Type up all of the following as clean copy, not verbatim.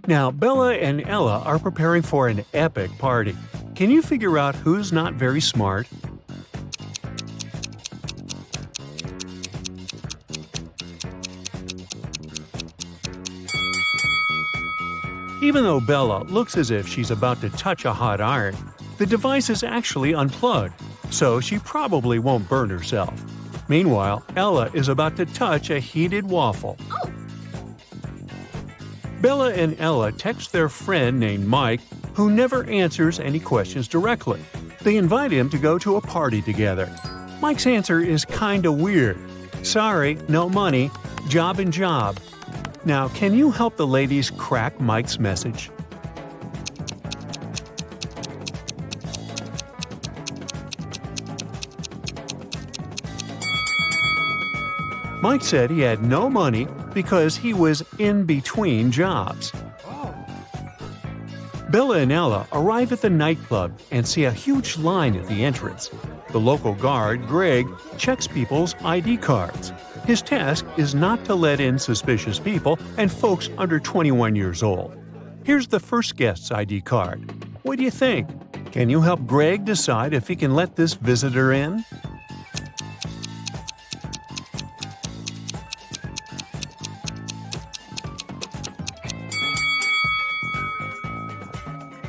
Now, Bella and Ella are preparing for an epic party. Can you figure out who's not very smart? Even though Bella looks as if she's about to touch a hot iron, the device is actually unplugged, so she probably won't burn herself. Meanwhile, Ella is about to touch a heated waffle. Bella and Ella text their friend named Mike, who never answers any questions directly. They invite him to go to a party together. Mike's answer is kinda weird. Sorry, no money, job and job. Now, can you help the ladies crack Mike's message? Mike said he had no money because he was in between jobs. Bella and Ella arrive at the nightclub and see a huge line at the entrance. The local guard, Greg, checks people's ID cards. His task is not to let in suspicious people and folks under 21 years old. Here's the first guest's ID card. What do you think? Can you help Greg decide if he can let this visitor in?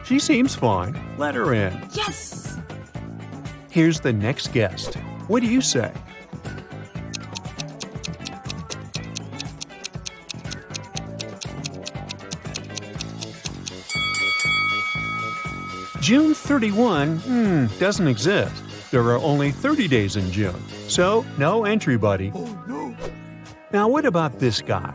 She seems fine. Let her in. Yes! Here's the next guest. What do you say? June 31, doesn't exist. There are only 30 days in June, so no entry, buddy. Oh no! Now what about this guy?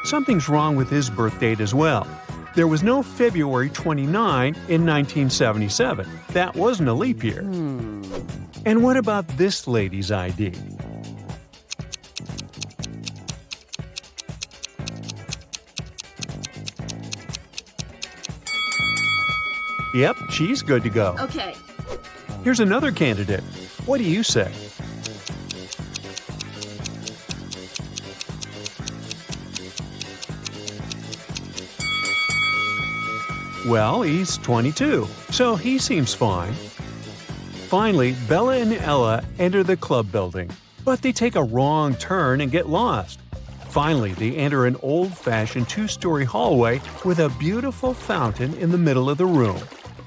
Something's wrong with his birth date as well. There was no February 29 in 1977. That wasn't a leap year. And what about this lady's ID? Yep, she's good to go. Okay. Here's another candidate. What do you say? Well, he's 22, so he seems fine. Finally, Bella and Ella enter the club building, but they take a wrong turn and get lost. Finally, they enter an old-fashioned two-story hallway with a beautiful fountain in the middle of the room.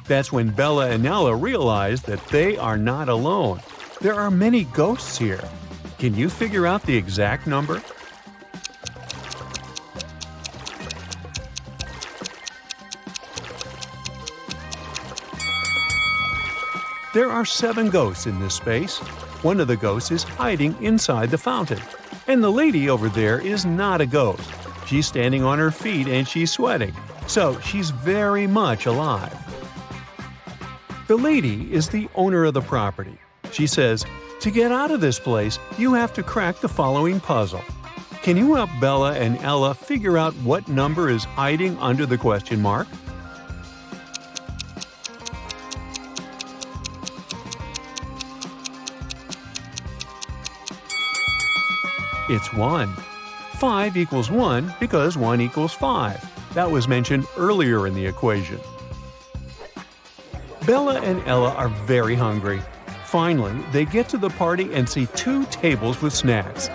That's when Bella and Ella realize that they are not alone. There are many ghosts here. Can you figure out the exact number? There are 7 ghosts in this space. One of the ghosts is hiding inside the fountain. And the lady over there is not a ghost. She's standing on her feet and she's sweating. So she's very much alive. The lady is the owner of the property. She says, to get out of this place, you have to crack the following puzzle. Can you help Bella and Ella figure out what number is hiding under the question mark? It's 1. 5 equals 1 because 1 equals 5. That was mentioned earlier in the equation. Bella and Ella are very hungry. Finally, they get to the party and see 2 tables with snacks.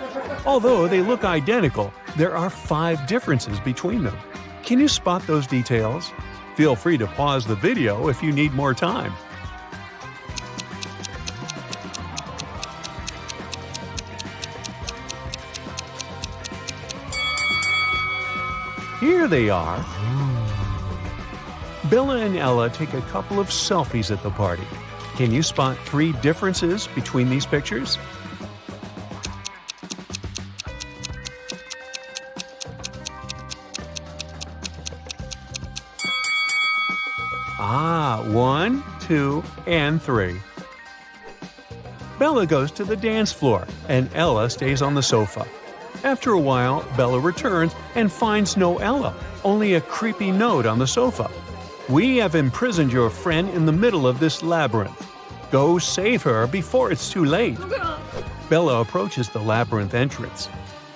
Although they look identical, there are 5 differences between them. Can you spot those details? Feel free to pause the video if you need more time. Here they are. Bella and Ella take a couple of selfies at the party. Can you spot 3 differences between these pictures? Ah, 1, 2, and 3. Bella goes to the dance floor, and Ella stays on the sofa. After a while, Bella returns and finds no Ella, only a creepy note on the sofa. We have imprisoned your friend in the middle of this labyrinth. Go save her before it's too late. Bella approaches the labyrinth entrance.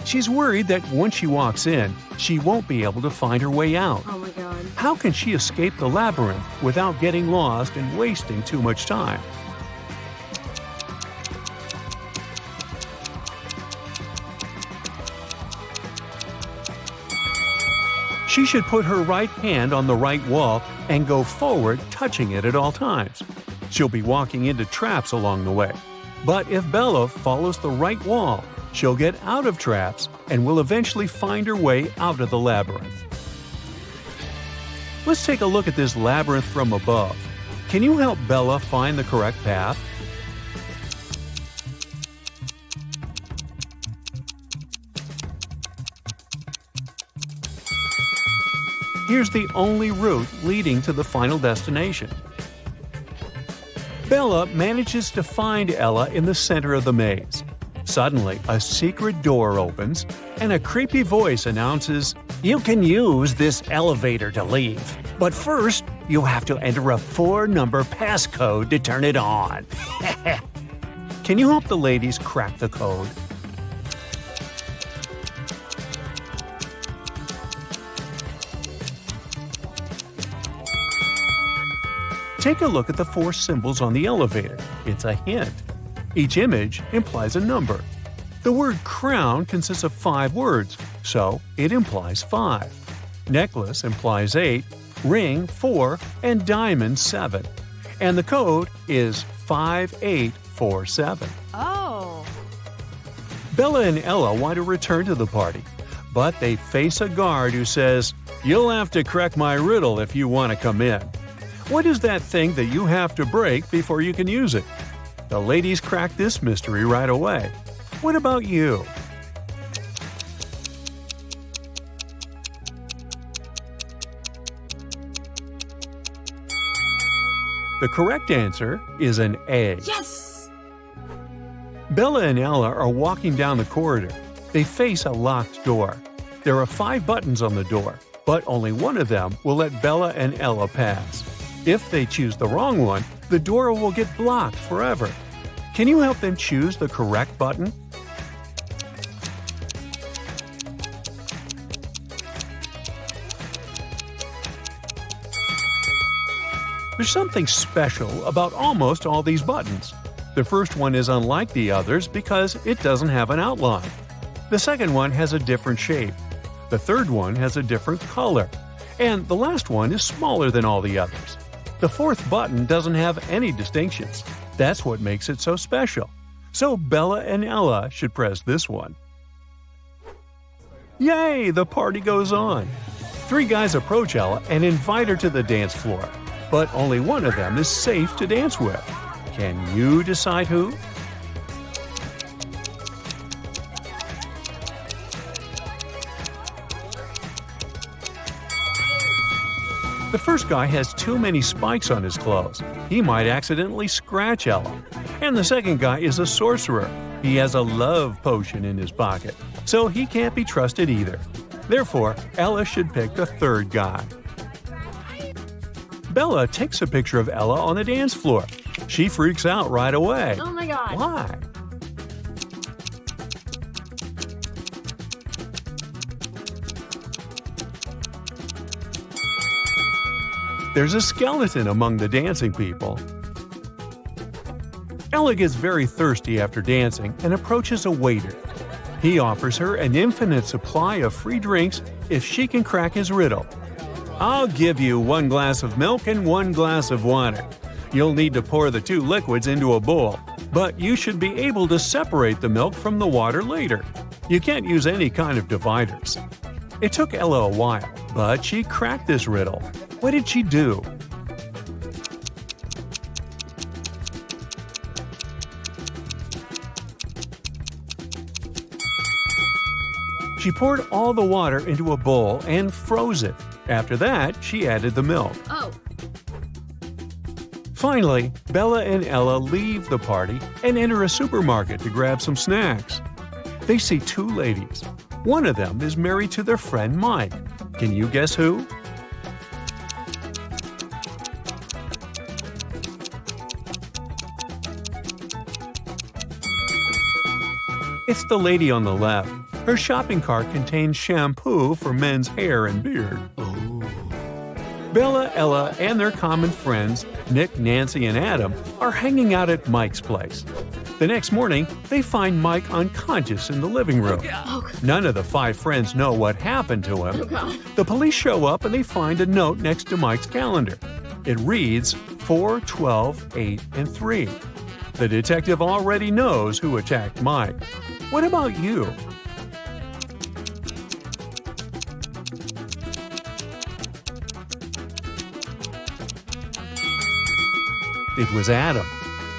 She's worried that once she walks in, she won't be able to find her way out. Oh my god. How can she escape the labyrinth without getting lost and wasting too much time? She should put her right hand on the right wall and go forward, touching it at all times. She'll be walking into traps along the way. But if Bella follows the right wall, she'll get out of traps and will eventually find her way out of the labyrinth. Let's take a look at this labyrinth from above. Can you help Bella find the correct path? Here's the only route leading to the final destination. Bella manages to find Ella in the center of the maze. Suddenly, a secret door opens, and a creepy voice announces, "You can use this elevator to leave, but first, you have to enter a 4-number passcode to turn it on." Can you help the ladies crack the code? Take a look at the 4 symbols on the elevator. It's a hint. Each image implies a number. The word crown consists of 5 words, so it implies 5. Necklace implies 8, ring 4, and diamond 7. And the code is 5847. Oh. Bella and Ella want to return to the party, but they face a guard who says, "You'll have to crack my riddle if you want to come in." What is that thing that you have to break before you can use it? The ladies crack this mystery right away. What about you? The correct answer is an A. Yes! Bella and Ella are walking down the corridor. They face a locked door. There are 5 buttons on the door, but only one of them will let Bella and Ella pass. If they choose the wrong one, the door will get blocked forever. Can you help them choose the correct button? There's something special about almost all these buttons. The first one is unlike the others because it doesn't have an outline. The second one has a different shape. The third one has a different color. And the last one is smaller than all the others. The fourth button doesn't have any distinctions. That's what makes it so special. So Bella and Ella should press this one. Yay! The party goes on. 3 guys approach Ella and invite her to the dance floor. But only one of them is safe to dance with. Can you decide who? The first guy has too many spikes on his clothes. He might accidentally scratch Ella. And the second guy is a sorcerer. He has a love potion in his pocket, so he can't be trusted either. Therefore, Ella should pick the third guy. Bella takes a picture of Ella on the dance floor. She freaks out right away. Oh my god. Why? There's a skeleton among the dancing people. Ella gets very thirsty after dancing and approaches a waiter. He offers her an infinite supply of free drinks if she can crack his riddle. "I'll give you 1 glass of milk and 1 glass of water. You'll need to pour the 2 liquids into a bowl, but you should be able to separate the milk from the water later. You can't use any kind of dividers." It took Ella a while, but she cracked this riddle. What did she do? She poured all the water into a bowl and froze it. After that, she added the milk. Oh. Finally, Bella and Ella leave the party and enter a supermarket to grab some snacks. They see 2 ladies. One of them is married to their friend Mike. Can you guess who? It's the lady on the left. Her shopping cart contains shampoo for men's hair and beard. Bella, Ella, and their common friends, Nick, Nancy, and Adam, are hanging out at Mike's place. The next morning, they find Mike unconscious in the living room. None of the 5 friends know what happened to him. The police show up and they find a note next to Mike's calendar. It reads 4, 12, 8, and 3. The detective already knows who attacked Mike. What about you? It was Adam.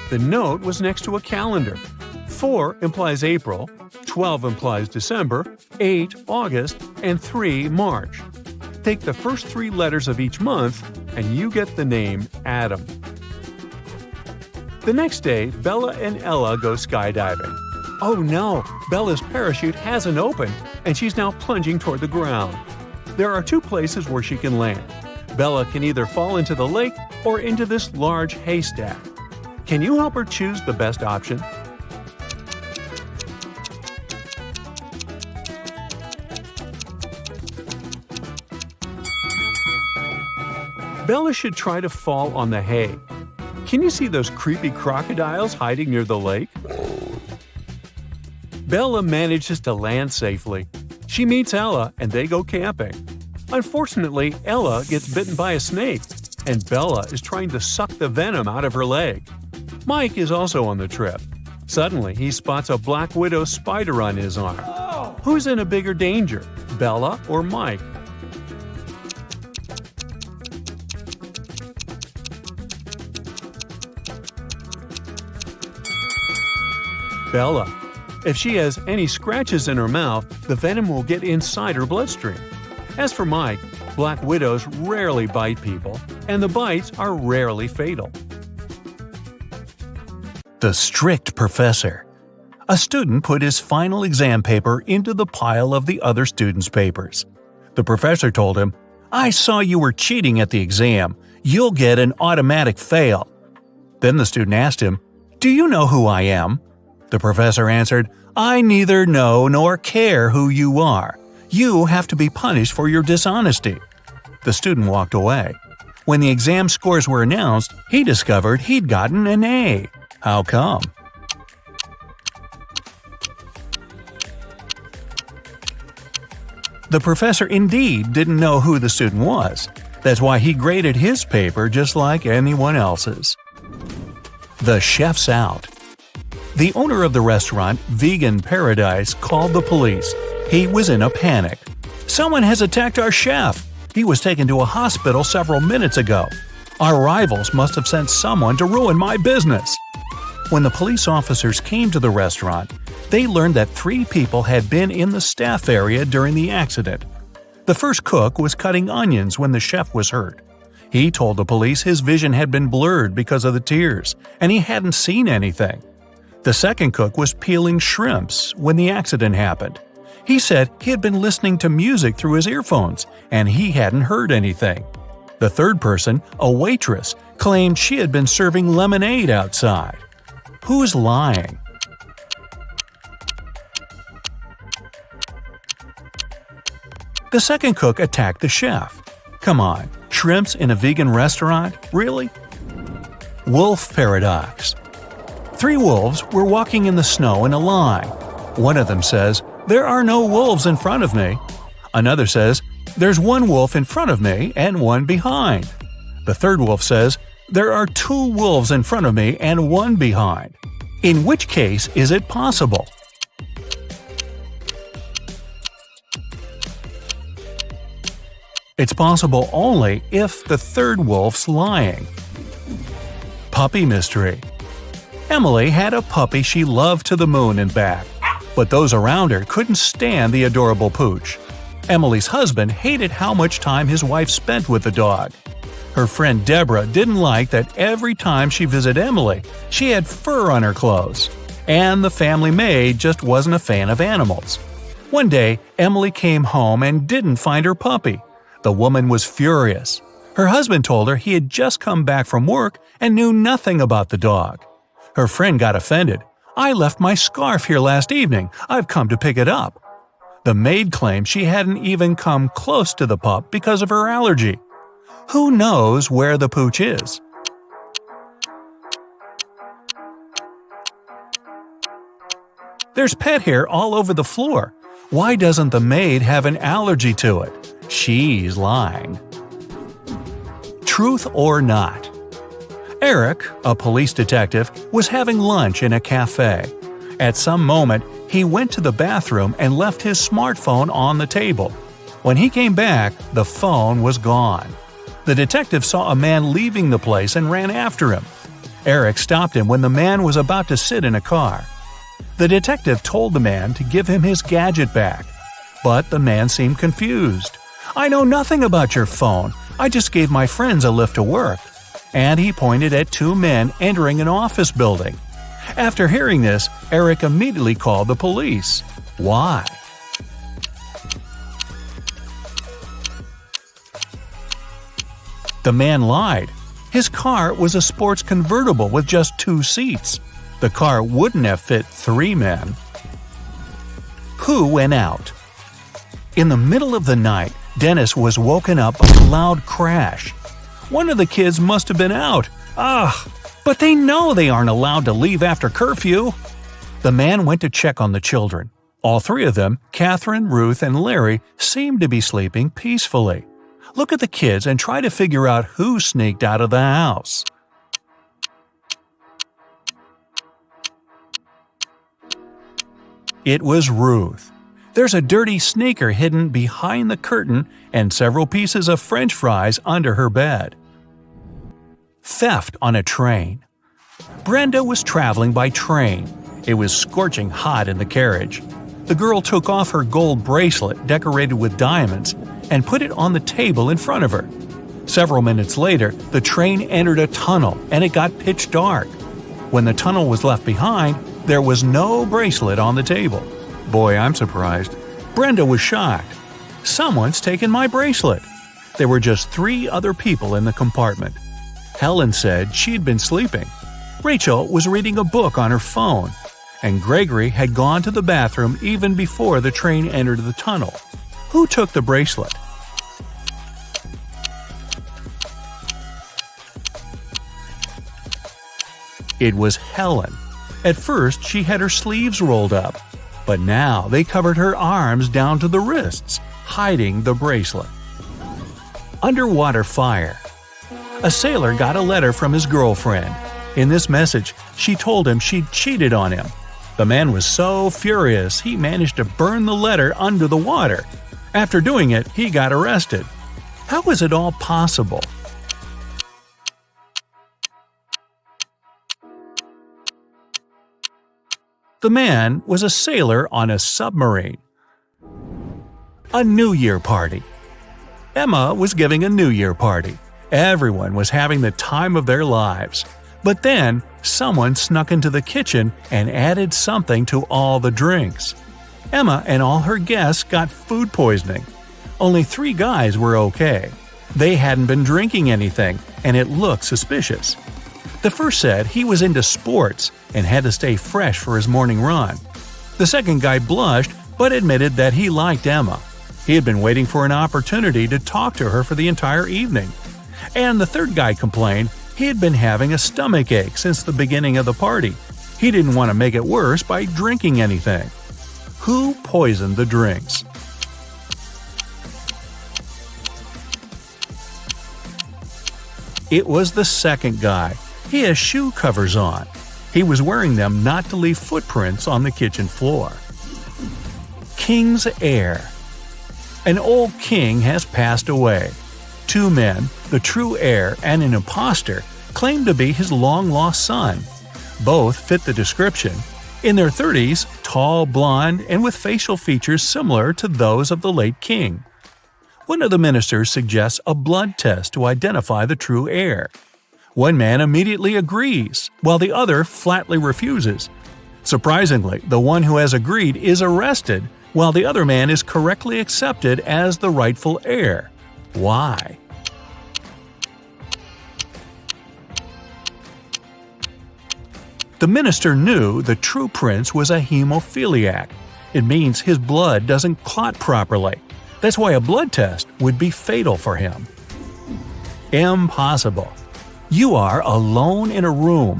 The note was next to a calendar. 4 implies April, 12 implies December, 8 August, and 3 March. Take the first 3 letters of each month, and you get the name Adam. The next day, Bella and Ella go skydiving. Oh no, Bella's parachute hasn't opened, and she's now plunging toward the ground. There are 2 places where she can land. Bella can either fall into the lake or into this large haystack. Can you help her choose the best option? Bella should try to fall on the hay. Can you see those creepy crocodiles hiding near the lake? Bella manages to land safely. She meets Ella and they go camping. Unfortunately, Ella gets bitten by a snake, and Bella is trying to suck the venom out of her leg. Mike is also on the trip. Suddenly, he spots a black widow spider on his arm. Who's in a bigger danger, Bella or Mike? Bella. If she has any scratches in her mouth, the venom will get inside her bloodstream. As for Mike, black widows rarely bite people, and the bites are rarely fatal. The strict professor. A student put his final exam paper into the pile of the other students' papers. The professor told him, "I saw you were cheating at the exam. You'll get an automatic fail." Then the student asked him, "Do you know who I am?" The professor answered, "I neither know nor care who you are. You have to be punished for your dishonesty." The student walked away. When the exam scores were announced, he discovered he'd gotten an A. How come? The professor indeed didn't know who the student was. That's why he graded his paper just like anyone else's. The chef's out. The owner of the restaurant, Vegan Paradise, called the police. He was in a panic. "Someone has attacked our chef. He was taken to a hospital several minutes ago. Our rivals must have sent someone to ruin my business." When the police officers came to the restaurant, they learned that 3 people had been in the staff area during the accident. The first cook was cutting onions when the chef was hurt. He told the police his vision had been blurred because of the tears, and he hadn't seen anything. The second cook was peeling shrimps when the accident happened. He said he had been listening to music through his earphones, and he hadn't heard anything. The third person, a waitress, claimed she had been serving lemonade outside. Who's lying? The second cook attacked the chef. Come on, shrimps in a vegan restaurant? Really? Wolf paradox. 3 wolves were walking in the snow in a line. One of them says, "There are no wolves in front of me." Another says, "There's 1 wolf in front of me and 1 behind." The third wolf says, "There are 2 wolves in front of me and 1 behind." In which case is it possible? It's possible only if the third wolf's lying. Puppy mystery. Emily had a puppy she loved to the moon and back, but those around her couldn't stand the adorable pooch. Emily's husband hated how much time his wife spent with the dog. Her friend Deborah didn't like that every time she visited Emily, she had fur on her clothes. And the family maid just wasn't a fan of animals. One day, Emily came home and didn't find her puppy. The woman was furious. Her husband told her he had just come back from work and knew nothing about the dog. Her friend got offended. I left my scarf here last evening. I've come to pick it up." The maid claimed she hadn't even come close to the pup because of her allergy. Who knows where the pooch is? There's pet hair all over the floor. Why doesn't the maid have an allergy to it? She's lying. Truth or not? Eric, a police detective, was having lunch in a cafe. At some moment, he went to the bathroom and left his smartphone on the table. When he came back, the phone was gone. The detective saw a man leaving the place and ran after him. Eric stopped him when the man was about to sit in a car. The detective told the man to give him his gadget back, but the man seemed confused. "I know nothing about your phone. I just gave my friends a lift to work." And he pointed at two men entering an office building. After hearing this, Eric immediately called the police. Why? The man lied. His car was a sports convertible with just 2 seats. The car wouldn't have fit 3 men. Who went out? In the middle of the night, Dennis was woken up by a loud crash. One of the kids must have been out. But they know they aren't allowed to leave after curfew. The man went to check on the children. All 3 of them, Catherine, Ruth, and Larry, seemed to be sleeping peacefully. Look at the kids and try to figure out who sneaked out of the house. It was Ruth. There's a dirty sneaker hidden behind the curtain and several pieces of French fries under her bed. Theft on a train. Brenda was traveling by train. It was scorching hot in the carriage. The girl took off her gold bracelet decorated with diamonds and put it on the table in front of her. Several minutes later, the train entered a tunnel and it got pitch dark. When the tunnel was left behind, there was no bracelet on the table. Boy, I'm surprised. Brenda was shocked. Someone's taken my bracelet. There were just 3 other people in the compartment. Helen said she'd been sleeping. Rachel was reading a book on her phone. And Gregory had gone to the bathroom even before the train entered the tunnel. Who took the bracelet? It was Helen. At first, she had her sleeves rolled up, but now they covered her arms down to the wrists, hiding the bracelet. Underwater fire. A sailor got a letter from his girlfriend. In this message, she told him she'd cheated on him. The man was so furious he managed to burn the letter under the water. After doing it, he got arrested. How was it all possible? The man was a sailor on a submarine. A New Year party. Emma was giving a New Year party. Everyone was having the time of their lives. But then, someone snuck into the kitchen and added something to all the drinks. Emma and all her guests got food poisoning. Only 3 guys were okay. They hadn't been drinking anything, and it looked suspicious. The first said he was into sports and had to stay fresh for his morning run. The second guy blushed but admitted that he liked Emma. He had been waiting for an opportunity to talk to her for the entire evening. And the third guy complained he had been having a stomach ache since the beginning of the party. He didn't want to make it worse by drinking anything. Who poisoned the drinks? It was the second guy. He has shoe covers on. He was wearing them not to leave footprints on the kitchen floor. King's heir. An old king has passed away. 2 men, the true heir and an imposter, claim to be his long-lost son. Both fit the description. In their 30s, tall, blonde, and with facial features similar to those of the late king. One of the ministers suggests a blood test to identify the true heir. One man immediately agrees, while the other flatly refuses. Surprisingly, the one who has agreed is arrested, while the other man is correctly accepted as the rightful heir. Why? The minister knew the true prince was a hemophiliac. It means his blood doesn't clot properly. That's why a blood test would be fatal for him. Impossible. You are alone in a room,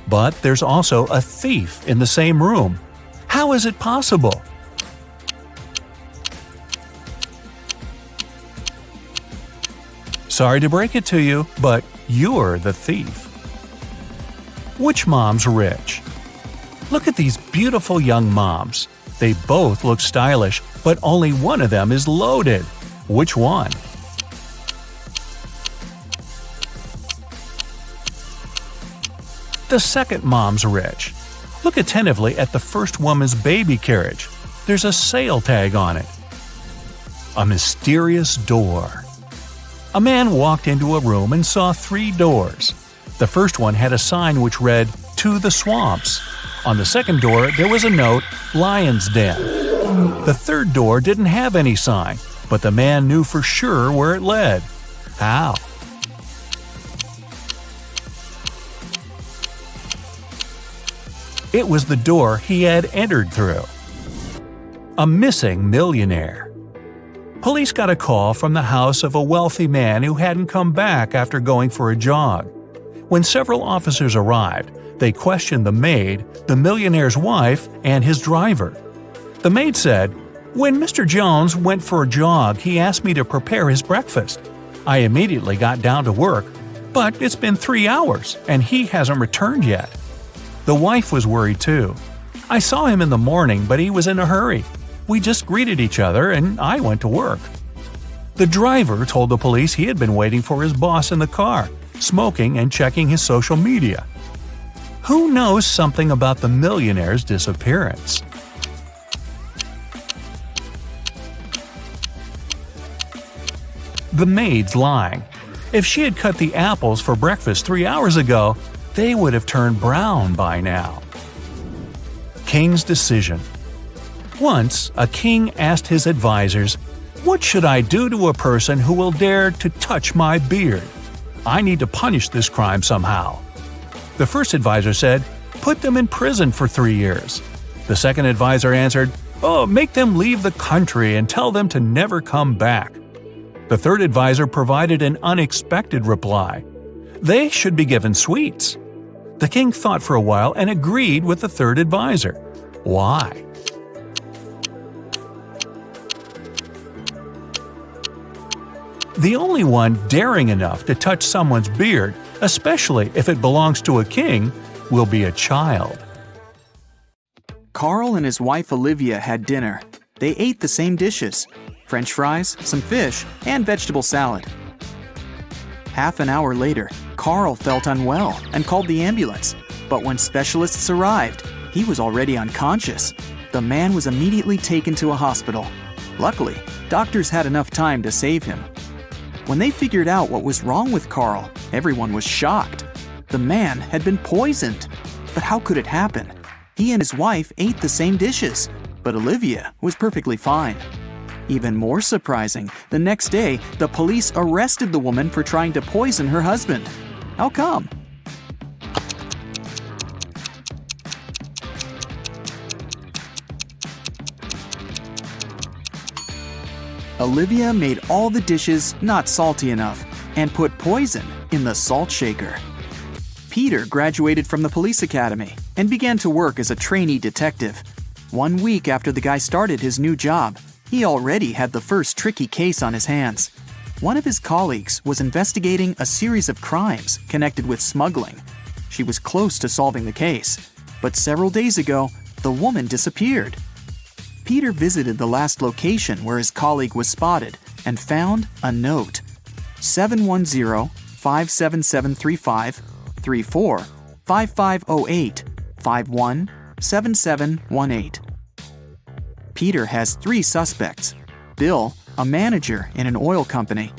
but there's also a thief in the same room. How is it possible? Sorry to break it to you, but you're the thief. Which mom's rich? Look at these beautiful young moms. They both look stylish, but only one of them is loaded. Which one? The second mom's rich. Look attentively at the first woman's baby carriage. There's a sale tag on it. A mysterious door. A man walked into a room and saw 3 doors. The first one had a sign which read, "To the Swamps." On the second door, there was a note, "Lion's Den." The third door didn't have any sign, but the man knew for sure where it led. How? It was the door he had entered through. A missing millionaire. Police got a call from the house of a wealthy man who hadn't come back after going for a jog. When several officers arrived, they questioned the maid, the millionaire's wife, and his driver. The maid said, "When Mr. Jones went for a jog, he asked me to prepare his breakfast. I immediately got down to work, but it's been 3 hours, and he hasn't returned yet." The wife was worried too. "I saw him in the morning, but he was in a hurry. We just greeted each other, and I went to work." The driver told the police he had been waiting for his boss in the car, smoking and checking his social media. Who knows something about the millionaire's disappearance? The maid's lying. If she had cut the apples for breakfast 3 hours ago, they would have turned brown by now. King's decision. Once, a king asked his advisors, "What should I do to a person who will dare to touch my beard? I need to punish this crime somehow." The first advisor said, "Put them in prison for 3 years." The second advisor answered, "Oh, make them leave the country and tell them to never come back." The third advisor provided an unexpected reply. "They should be given sweets." The king thought for a while and agreed with the third advisor. Why? The only one daring enough to touch someone's beard, especially if it belongs to a king, will be a child. Carl and his wife Olivia had dinner. They ate the same dishes: French fries, some fish, and vegetable salad. Half an hour later, Carl felt unwell and called the ambulance. But when specialists arrived, he was already unconscious. The man was immediately taken to a hospital. Luckily, doctors had enough time to save him. When they figured out what was wrong with Carl, everyone was shocked. The man had been poisoned. But how could it happen? He and his wife ate the same dishes, but Olivia was perfectly fine. Even more surprising, the next day, the police arrested the woman for trying to poison her husband. How come? Olivia made all the dishes not salty enough and put poison in the salt shaker. Peter graduated from the police academy and began to work as a trainee detective. 1 week after the guy started his new job, he already had the first tricky case on his hands. One of his colleagues was investigating a series of crimes connected with smuggling. She was close to solving the case, but several days ago, the woman disappeared. Peter visited the last location where his colleague was spotted and found a note: 710-57735, 34 5508 51 7718. Peter has 3 suspects: Bill, a manager in an oil company;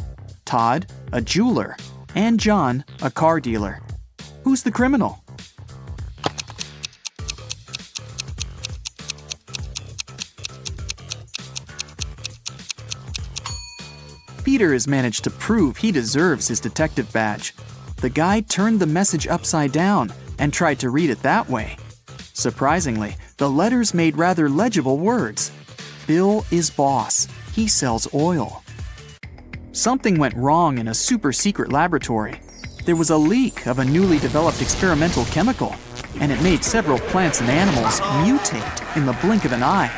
Todd, a jeweler; and John, a car dealer. Who's the criminal? Peter has managed to prove he deserves his detective badge. The guy turned the message upside down and tried to read it that way. Surprisingly, the letters made rather legible words. Bill is boss. He sells oil. Something went wrong in a super-secret laboratory. There was a leak of a newly developed experimental chemical, and it made several plants and animals mutate in the blink of an eye.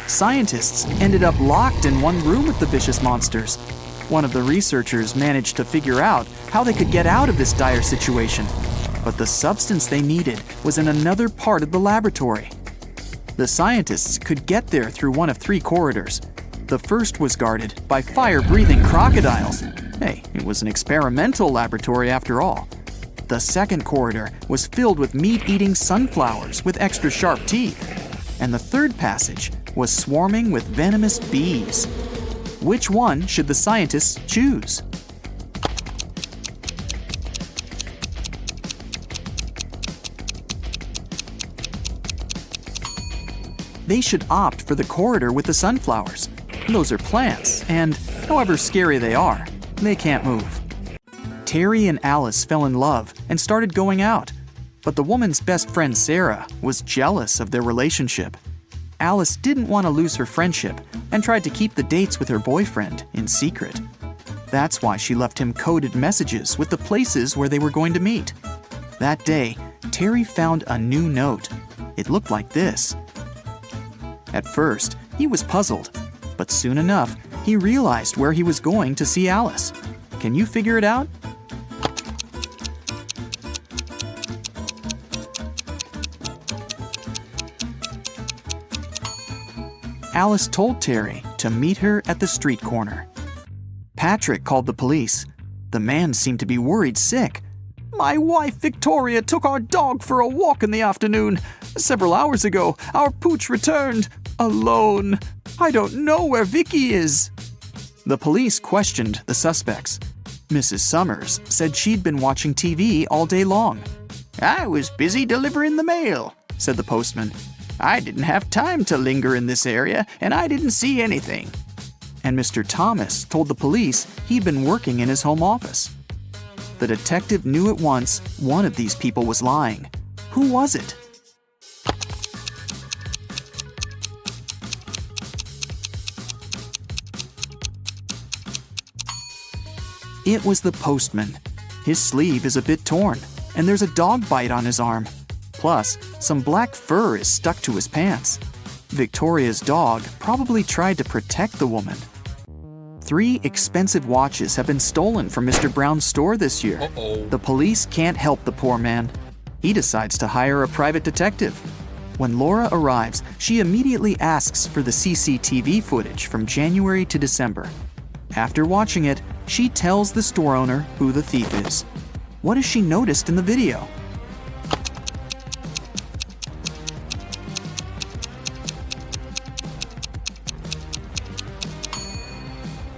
Scientists ended up locked in one room with the vicious monsters. One of the researchers managed to figure out how they could get out of this dire situation, but the substance they needed was in another part of the laboratory. The scientists could get there through one of 3 corridors. The first was guarded by fire-breathing crocodiles. Hey, it was an experimental laboratory after all. The second corridor was filled with meat-eating sunflowers with extra sharp teeth. And the third passage was swarming with venomous bees. Which one should the scientists choose? They should opt for the corridor with the sunflowers. Those are plants, and however scary they are, they can't move. Terry and Alice fell in love and started going out, but the woman's best friend Sarah was jealous of their relationship. Alice didn't want to lose her friendship and tried to keep the dates with her boyfriend in secret. That's why she left him coded messages with the places where they were going to meet. That day, Terry found a new note. It looked like this. At first, he was puzzled, but soon enough, he realized where he was going to see Alice. Can you figure it out? Alice told Terry to meet her at the street corner. Patrick called the police. The man seemed to be worried sick. "My wife Victoria took our dog for a walk in the afternoon. Several hours ago, our pooch returned, alone. I don't know where Vicky is." The police questioned the suspects. Mrs. Summers said she'd been watching TV all day long. "I was busy delivering the mail," said the postman. "I didn't have time to linger in this area, and I didn't see anything." And Mr. Thomas told the police he'd been working in his home office. The detective knew at once one of these people was lying. Who was it? It was the postman. His sleeve is a bit torn, and there's a dog bite on his arm. Plus, some black fur is stuck to his pants. Victoria's dog probably tried to protect the woman. 3 expensive watches have been stolen from Mr. Brown's store this year. The police can't help the poor man. He decides to hire a private detective. When Laura arrives, she immediately asks for the CCTV footage from January to December. After watching it, she tells the store owner who the thief is. What has she noticed in the video?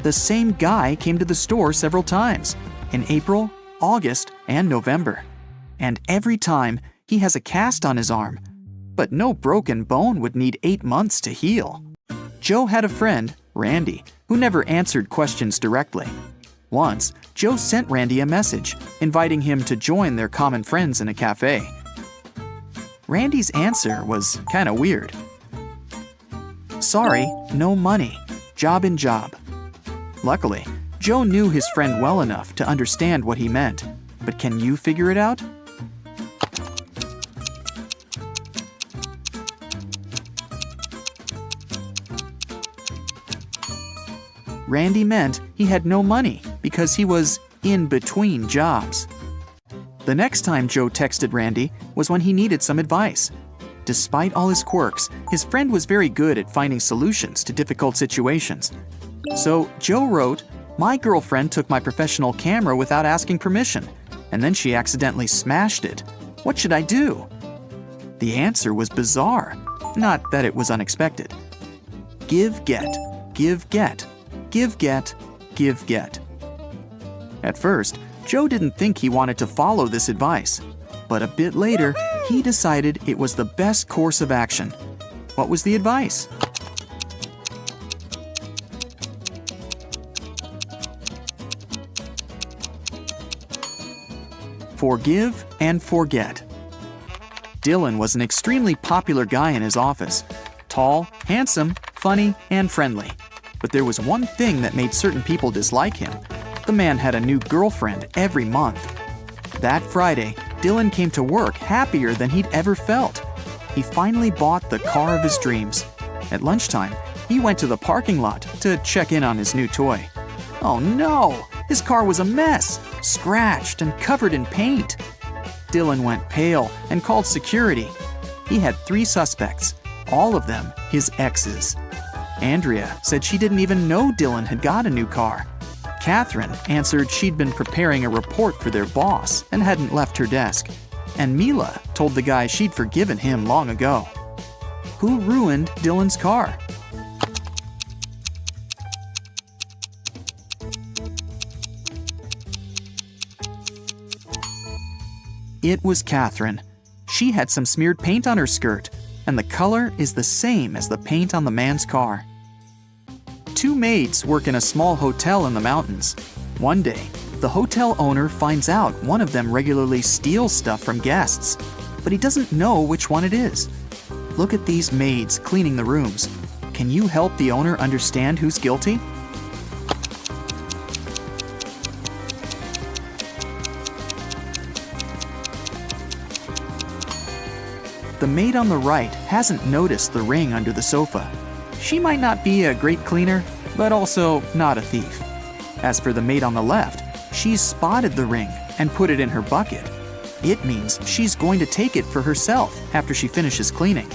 The same guy came to the store several times, in April, August, and November. And every time, he has a cast on his arm. But no broken bone would need 8 months to heal. Joe had a friend, Randy, who never answered questions directly. Once, Joe sent Randy a message, inviting him to join their common friends in a cafe. Randy's answer was kinda weird. "Sorry, no money. Job in job." Luckily, Joe knew his friend well enough to understand what he meant. But can you figure it out? Randy meant he had no money because he was in between jobs. The next time Joe texted Randy was when he needed some advice. Despite all his quirks, his friend was very good at finding solutions to difficult situations. So Joe wrote, "My girlfriend took my professional camera without asking permission, and then she accidentally smashed it. What should I do?" The answer was bizarre, not that it was unexpected. Give, get, give, get, give, get, give, get. At first, Joe didn't think he wanted to follow this advice, but a bit later, he decided it was the best course of action. What was the advice? Forgive and forget. Dylan was an extremely popular guy in his office. Tall, handsome, funny, and friendly. But there was one thing that made certain people dislike him. The man had a new girlfriend every month. That Friday, Dylan came to work happier than he'd ever felt. He finally bought the car of his dreams. At lunchtime, he went to the parking lot to check in on his new toy. Oh no! His car was a mess, scratched and covered in paint. Dylan went pale and called security. He had 3 suspects, all of them his exes. Andrea said she didn't even know Dylan had got a new car. Catherine answered she'd been preparing a report for their boss and hadn't left her desk. And Mila told the guy she'd forgiven him long ago. Who ruined Dylan's car? It was Catherine. She had some smeared paint on her skirt, and the color is the same as the paint on the man's car. 2 maids work in a small hotel in the mountains. One day, the hotel owner finds out one of them regularly steals stuff from guests, but he doesn't know which one it is. Look at these maids cleaning the rooms. Can you help the owner understand who's guilty? The maid on the right hasn't noticed the ring under the sofa. She might not be a great cleaner, but also not a thief. As for the maid on the left, she's spotted the ring and put it in her bucket. It means she's going to take it for herself after she finishes cleaning.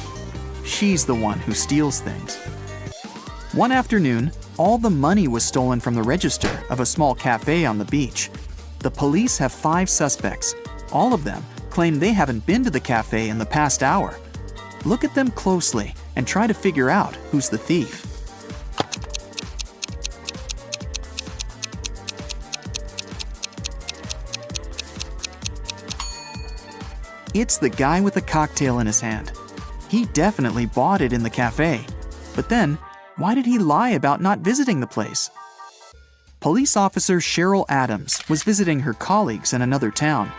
She's the one who steals things. One afternoon, all the money was stolen from the register of a small cafe on the beach. The police have 5 suspects. All of them claim they haven't been to the cafe in the past hour. Look at them closely and try to figure out who's the thief. It's the guy with a cocktail in his hand. He definitely bought it in the cafe. But then, why did he lie about not visiting the place? Police officer Cheryl Adams was visiting her colleagues in another town.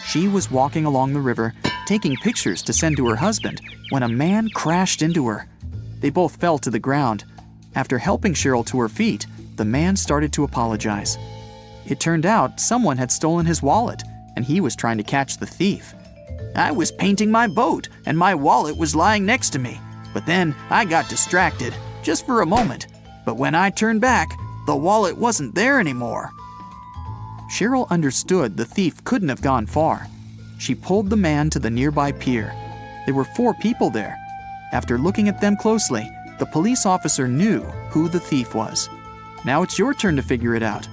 She was walking along the river, taking pictures to send to her husband, when a man crashed into her. They both fell to the ground. After helping Cheryl to her feet, the man started to apologize. It turned out someone had stolen his wallet, and he was trying to catch the thief. "I was painting my boat, and my wallet was lying next to me. But then I got distracted, just for a moment. But when I turned back, the wallet wasn't there anymore." Cheryl understood the thief couldn't have gone far. She pulled the man to the nearby pier. There were 4 people there. After looking at them closely, the police officer knew who the thief was. Now it's your turn to figure it out.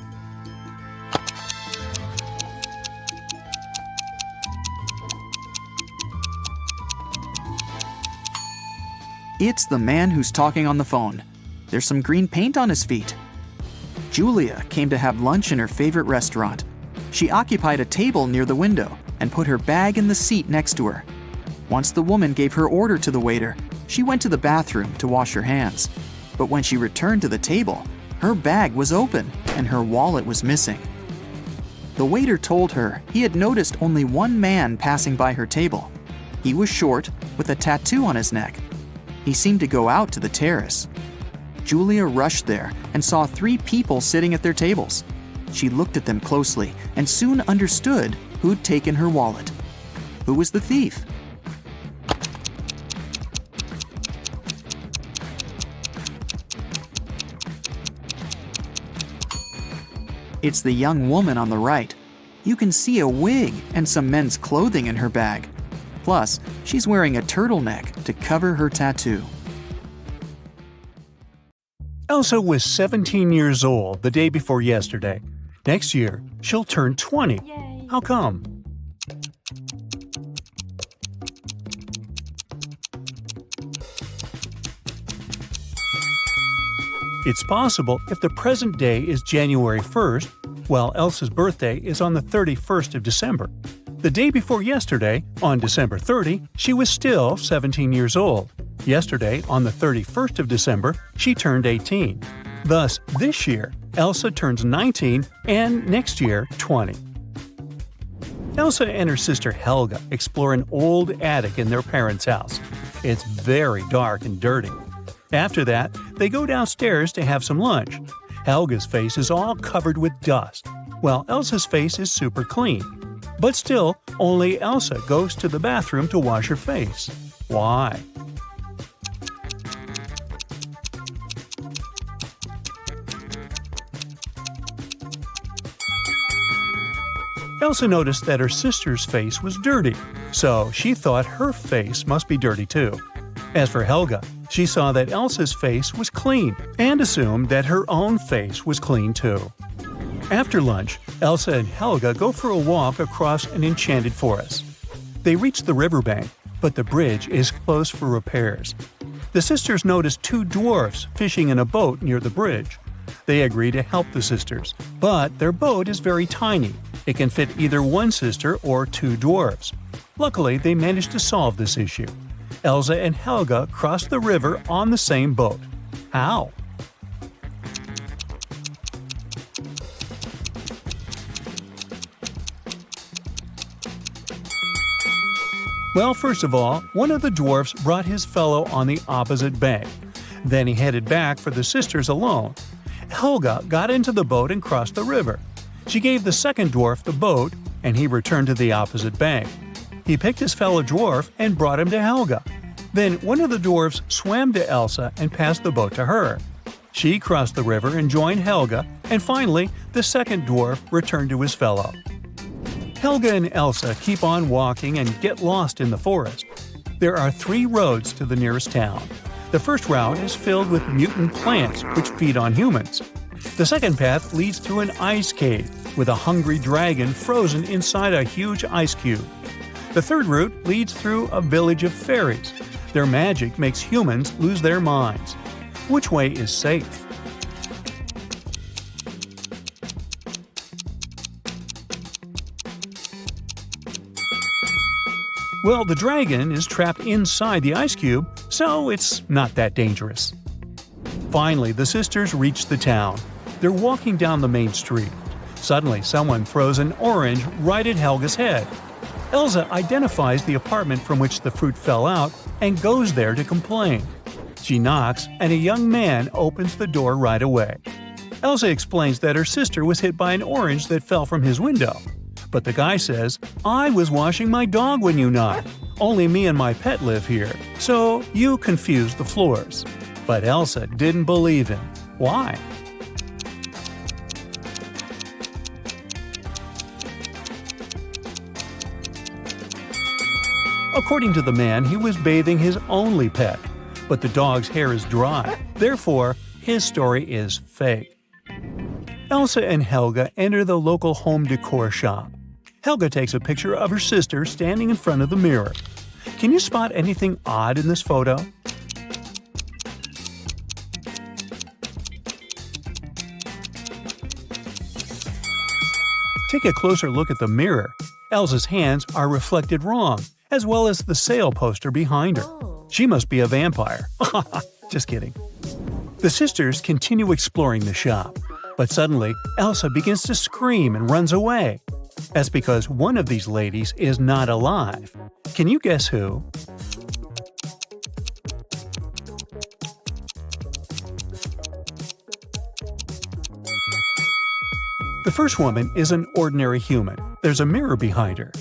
It's the man who's talking on the phone. There's some green paint on his feet. Julia came to have lunch in her favorite restaurant. She occupied a table near the window and put her bag in the seat next to her. Once the woman gave her order to the waiter, she went to the bathroom to wash her hands. But when she returned to the table, her bag was open and her wallet was missing. The waiter told her he had noticed only one man passing by her table. He was short, with a tattoo on his neck. He seemed to go out to the terrace. Julia rushed there and saw 3 people sitting at their tables. She looked at them closely and soon understood who'd taken her wallet. Who was the thief? It's the young woman on the right. You can see a wig and some men's clothing in her bag. Plus, she's wearing a turtleneck to cover her tattoo. Elsa was 17 years old the day before yesterday. Next year, she'll turn 20. Yay. How come? It's possible if the present day is January 1st, while Elsa's birthday is on the 31st of December. The day before yesterday, on December 30, she was still 17 years old. Yesterday, on the 31st of December, she turned 18. Thus, this year, Elsa turns 19 and next year 20. Elsa and her sister Helga explore an old attic in their parents' house. It's very dark and dirty. After that, they go downstairs to have some lunch. Helga's face is all covered with dust, while Elsa's face is super clean. But still, only Elsa goes to the bathroom to wash her face. Why? Elsa noticed that her sister's face was dirty, so she thought her face must be dirty too. As for Helga, she saw that Elsa's face was clean and assumed that her own face was clean too. After lunch, Elsa and Helga go for a walk across an enchanted forest. They reach the riverbank, but the bridge is closed for repairs. The sisters notice two dwarfs fishing in a boat near the bridge. They agree to help the sisters, but their boat is very tiny. It can fit either one sister or two dwarfs. Luckily, they manage to solve this issue. Elsa and Helga cross the river on the same boat. How? Well, first of all, one of the dwarfs brought his fellow on the opposite bank. Then he headed back for the sisters alone. Helga got into the boat and crossed the river. She gave the second dwarf the boat, and he returned to the opposite bank. He picked his fellow dwarf and brought him to Helga. Then one of the dwarfs swam to Elsa and passed the boat to her. She crossed the river and joined Helga, and finally, the second dwarf returned to his fellow. Helga and Elsa keep on walking and get lost in the forest. There are 3 roads to the nearest town. The first route is filled with mutant plants which feed on humans. The second path leads through an ice cave with a hungry dragon frozen inside a huge ice cube. The third route leads through a village of fairies. Their magic makes humans lose their minds. Which way is safe? Well, the dragon is trapped inside the ice cube, so it's not that dangerous. Finally, the sisters reach the town. They're walking down the main street. Suddenly, someone throws an orange right at Helga's head. Elsa identifies the apartment from which the fruit fell out and goes there to complain. She knocks, and a young man opens the door right away. Elsa explains that her sister was hit by an orange that fell from his window. But the guy says, "I was washing my dog when you knocked. Only me and my pet live here, so you confused the floors." But Elsa didn't believe him. Why? According to the man, he was bathing his only pet, but the dog's hair is dry. Therefore, his story is fake. Elsa and Helga enter the local home decor shop. Helga takes a picture of her sister standing in front of the mirror. Can you spot anything odd in this photo? Take a closer look at the mirror. Elsa's hands are reflected wrong, as well as the sale poster behind her. She must be a vampire. Just kidding. The sisters continue exploring the shop, but suddenly Elsa begins to scream and runs away. That's because one of these ladies is not alive. Can you guess who? The first woman is an ordinary human. There's a mirror behind her.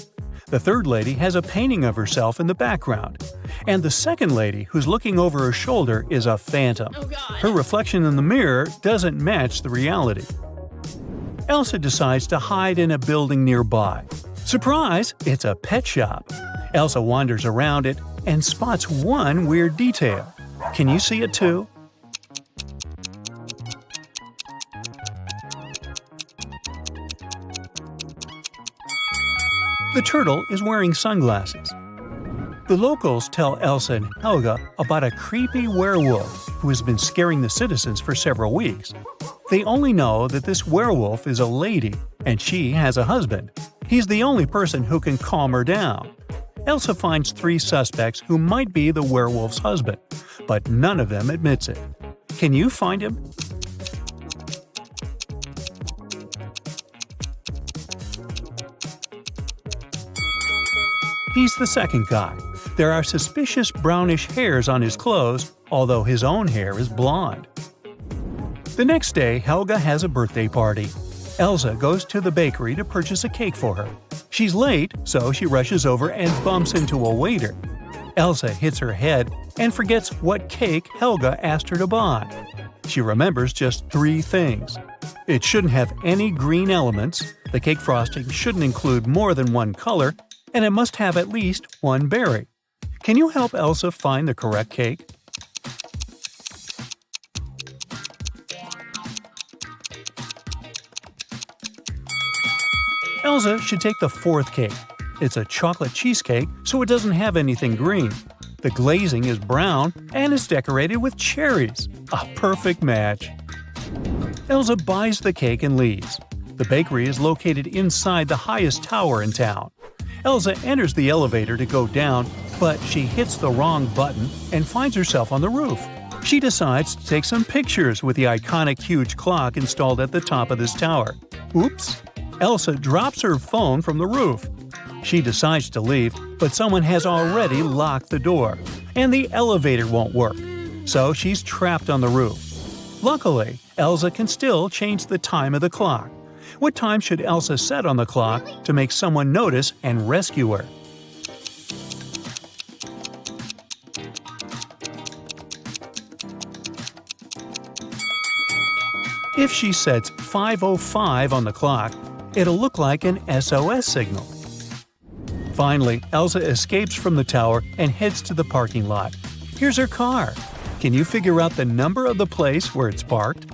The third lady has a painting of herself in the background. And the second lady, who's looking over her shoulder, is a phantom. Her reflection in the mirror doesn't match the reality. Elsa decides to hide in a building nearby. Surprise! It's a pet shop. Elsa wanders around it and spots one weird detail. Can you see it too? The turtle is wearing sunglasses. The locals tell Elsa and Helga about a creepy werewolf who has been scaring the citizens for several weeks. They only know that this werewolf is a lady, and she has a husband. He's the only person who can calm her down. Elsa finds 3 suspects who might be the werewolf's husband, but none of them admits it. Can you find him? He's the second guy. There are suspicious brownish hairs on his clothes, although his own hair is blonde. The next day, Helga has a birthday party. Elsa goes to the bakery to purchase a cake for her. She's late, so she rushes over and bumps into a waiter. Elsa hits her head and forgets what cake Helga asked her to buy. She remembers just 3 things. It shouldn't have any green elements, the cake frosting shouldn't include more than one color, and it must have at least one berry. Can you help Elsa find the correct cake? Elsa should take the 4th cake. It's a chocolate cheesecake, so it doesn't have anything green. The glazing is brown and is decorated with cherries. A perfect match. Elsa buys the cake and leaves. The bakery is located inside the highest tower in town. Elsa enters the elevator to go down, but she hits the wrong button and finds herself on the roof. She decides to take some pictures with the iconic huge clock installed at the top of this tower. Oops! Elsa drops her phone from the roof. She decides to leave, but someone has already locked the door, and the elevator won't work. So she's trapped on the roof. Luckily, Elsa can still change the time of the clock. What time should Elsa set on the clock to make someone notice and rescue her? If she sets 5:05 on the clock, it'll look like an SOS signal. Finally, Elsa escapes from the tower and heads to the parking lot. Here's her car. Can you figure out the number of the place where it's parked?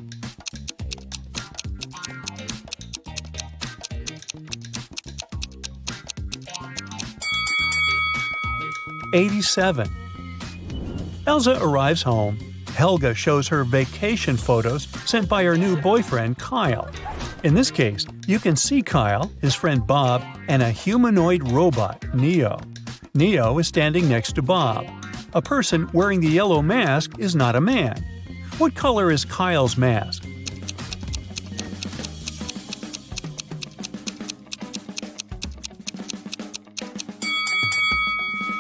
'87. Elsa arrives home. Helga shows her vacation photos sent by her new boyfriend, Kyle. In this case, you can see Kyle, his friend Bob, and a humanoid robot, Neo. Neo is standing next to Bob. A person wearing the yellow mask is not a man. What color is Kyle's mask?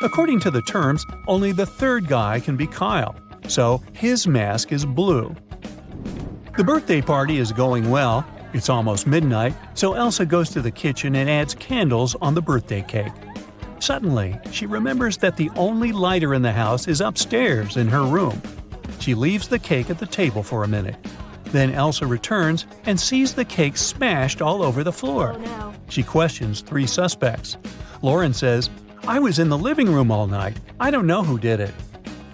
According to the terms, only the 3rd guy can be Kyle, so his mask is blue. The birthday party is going well. It's almost midnight, so Elsa goes to the kitchen and adds candles on the birthday cake. Suddenly, she remembers that the only lighter in the house is upstairs in her room. She leaves the cake at the table for a minute. Then Elsa returns and sees the cake smashed all over the floor. Oh, no. She questions 3 suspects. Lauren says, "I was in the living room all night. I don't know who did it."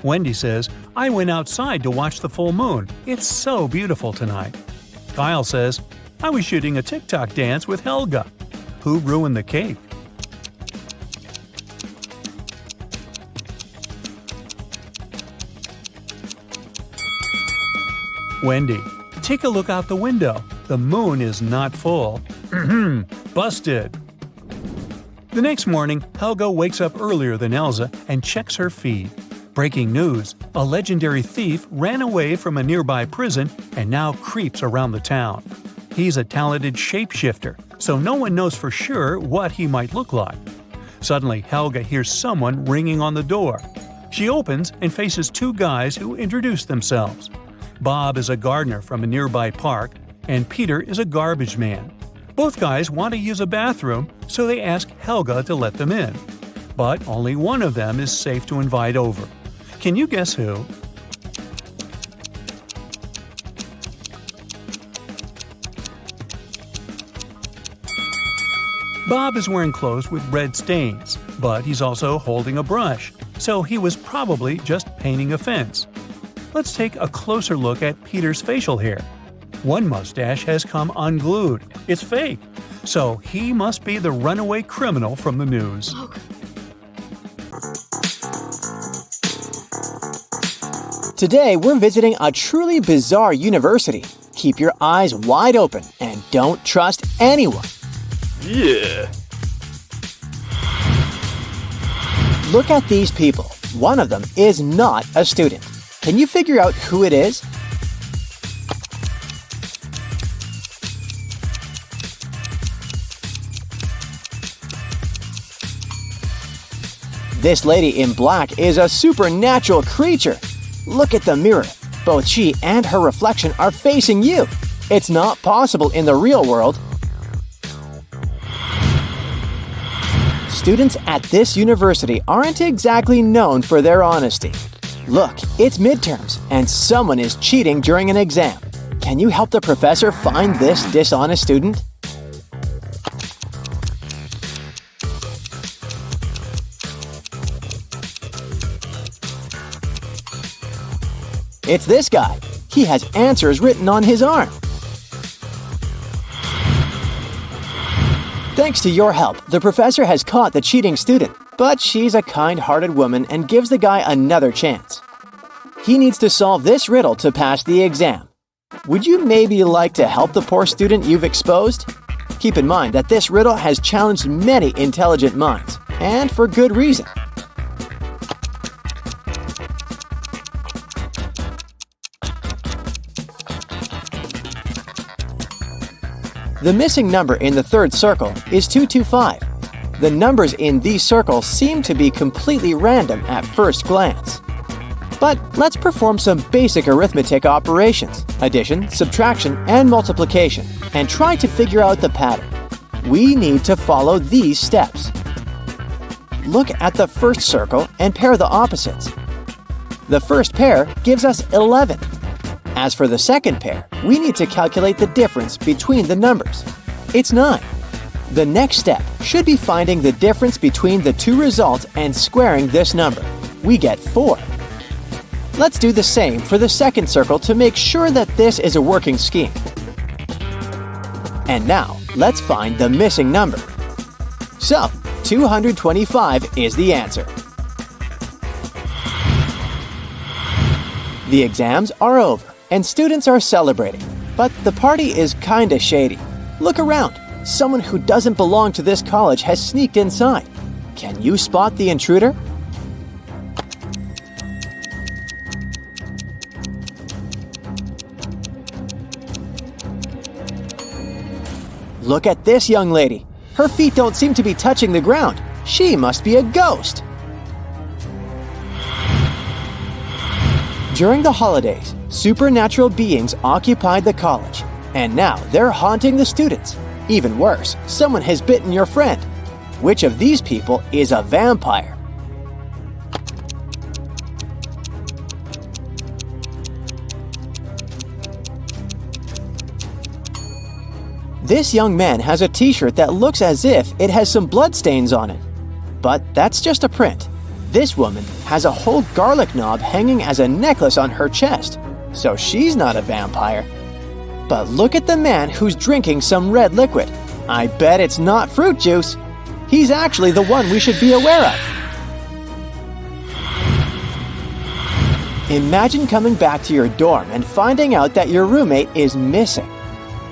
Wendy says, "I went outside to watch the full moon. It's so beautiful tonight." Kyle says, "I was shooting a TikTok dance with Helga." Who ruined the cake? Wendy. Take a look out the window. The moon is not full. Busted. The next morning, Helga wakes up earlier than Elsa and checks her feed. Breaking news: a legendary thief ran away from a nearby prison and now creeps around the town. He's a talented shapeshifter, so no one knows for sure what he might look like. Suddenly, Helga hears someone ringing on the door. She opens and faces 2 guys who introduce themselves. Bob is a gardener from a nearby park, and Peter is a garbage man. Both guys want to use a bathroom, so they ask Helga to let them in. But only one of them is safe to invite over. Can you guess who? Bob is wearing clothes with red stains, but he's also holding a brush, so he was probably just painting a fence. Let's take a closer look at Peter's facial hair. One mustache has come unglued. It's fake. So he must be the runaway criminal from the news. Today, we're visiting a truly bizarre university. Keep your eyes wide open and don't trust anyone. Yeah. Look at these people. One of them is not a student. Can you figure out who it is? This lady in black is a supernatural creature. Look at the mirror. Both she and her reflection are facing you. It's not possible in the real world. Students at this university aren't exactly known for their honesty. Look, it's midterms, and someone is cheating during an exam. Can you help the professor find this dishonest student? It's this guy. He has answers written on his arm. Thanks to your help, the professor has caught the cheating student, but she's a kind-hearted woman and gives the guy another chance. He needs to solve this riddle to pass the exam. Would you maybe like to help the poor student you've exposed? Keep in mind that this riddle has challenged many intelligent minds, and for good reason. The missing number in the third circle is 225. The numbers in these circles seem to be completely random at first glance. But let's perform some basic arithmetic operations, addition, subtraction, and multiplication, and try to figure out the pattern. We need to follow these steps. Look at the first circle and pair the opposites. The first pair gives us 11. As for the second pair, we need to calculate the difference between the numbers. It's 9. The next step should be finding the difference between the two results and squaring this number. We get 4. Let's do the same for the second circle to make sure that this is a working scheme. And now, let's find the missing number. So, 225 is the answer. The exams are over, and students are celebrating. But the party is kinda shady. Look around. Someone who doesn't belong to this college has sneaked inside. Can you spot the intruder? Look at this young lady. Her feet don't seem to be touching the ground. She must be a ghost. During the holidays, supernatural beings occupied the college, and now they're haunting the students. Even worse, someone has bitten your friend. Which of these people is a vampire? This young man has a t-shirt that looks as if it has some bloodstains on it. But that's just a print. This woman has a whole garlic knob hanging as a necklace on her chest, so she's not a vampire. But look at the man who's drinking some red liquid. I bet it's not fruit juice. He's actually the one we should be aware of. Imagine coming back to your dorm and finding out that your roommate is missing.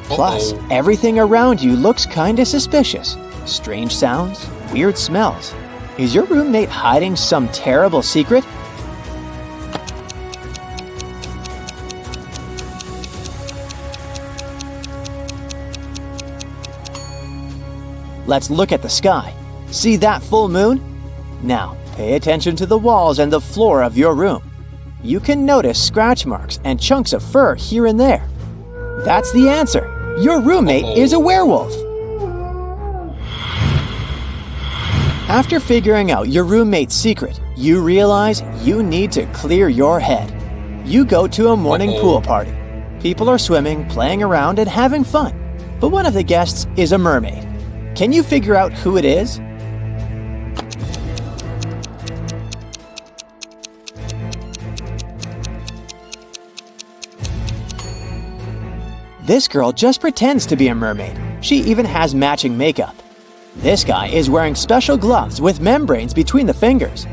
Plus, everything around you looks kinda suspicious. Strange sounds, weird smells. Is your roommate hiding some terrible secret? Let's look at the sky. See that full moon? Now, pay attention to the walls and the floor of your room. You can notice scratch marks and chunks of fur here and there. That's the answer. Your roommate is a werewolf. After figuring out your roommate's secret, you realize you need to clear your head. You go to a morning pool party. People are swimming, playing around, and having fun. But one of the guests is a mermaid. Can you figure out who it is? This girl just pretends to be a mermaid. She even has matching makeup. This guy is wearing special gloves with membranes between the fingers.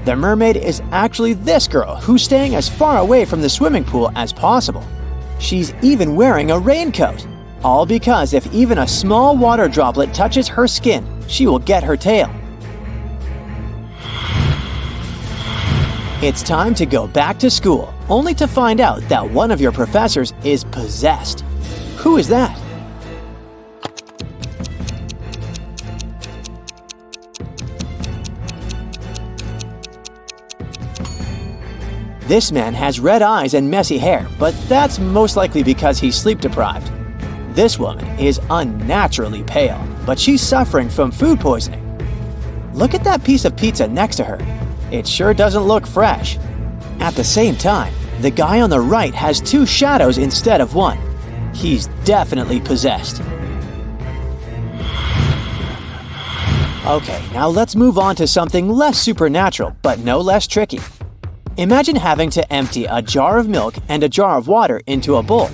The mermaid is actually this girl who's staying as far away from the swimming pool as possible. She's even wearing a raincoat. All because if even a small water droplet touches her skin, she will get her tail. It's time to go back to school, only to find out that one of your professors is possessed. Who is that? This man has red eyes and messy hair, but that's most likely because he's sleep-deprived. This woman is unnaturally pale, but she's suffering from food poisoning. Look at that piece of pizza next to her. It sure doesn't look fresh. At the same time, the guy on the right has two shadows instead of one. He's definitely possessed. Okay, now let's move on to something less supernatural, but no less tricky. Imagine having to empty a jar of milk and a jar of water into a bowl.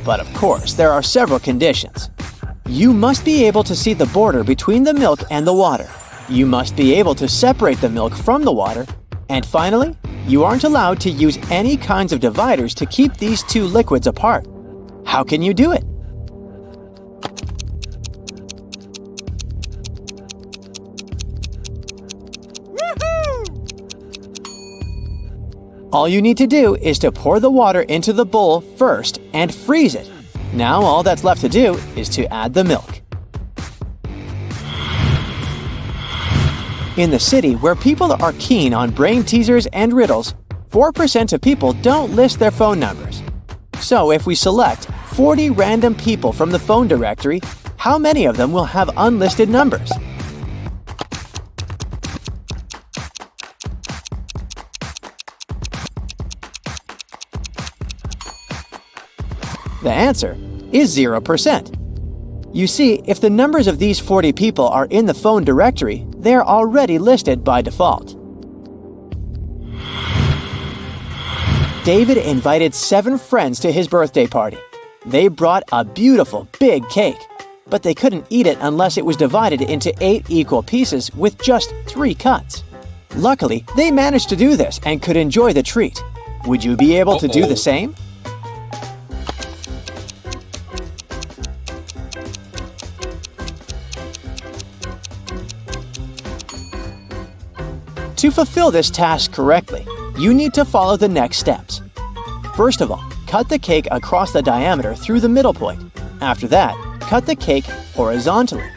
But of course, there are several conditions. You must be able to see the border between the milk and the water. You must be able to separate the milk from the water. And finally, you aren't allowed to use any kinds of dividers to keep these two liquids apart. How can you do it? All you need to do is to pour the water into the bowl first and freeze it. Now all that's left to do is to add the milk. In the city where people are keen on brain teasers and riddles, 4% of people don't list their phone numbers. So if we select 40 random people from the phone directory, how many of them will have unlisted numbers? The answer is 0%. You see, if the numbers of these 40 people are in the phone directory, they're already listed by default. David invited 7 friends to his birthday party. They brought a beautiful big cake, but they couldn't eat it unless it was divided into 8 equal pieces with just 3 cuts. Luckily, they managed to do this and could enjoy the treat. Would you be able to do the same? To fulfill this task correctly, you need to follow the next steps. First of all, cut the cake across the diameter through the middle point. After that, cut the cake horizontally.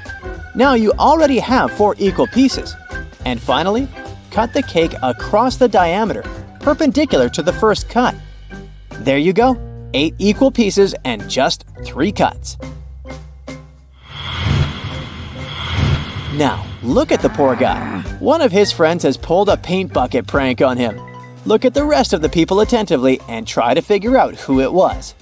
Now you already have 4 equal pieces. And finally, cut the cake across the diameter, perpendicular to the first cut. There you go, 8 equal pieces and just 3 cuts. Now, look at the poor guy. One of his friends has pulled a paint bucket prank on him. Look at the rest of the people attentively and try to figure out who it was.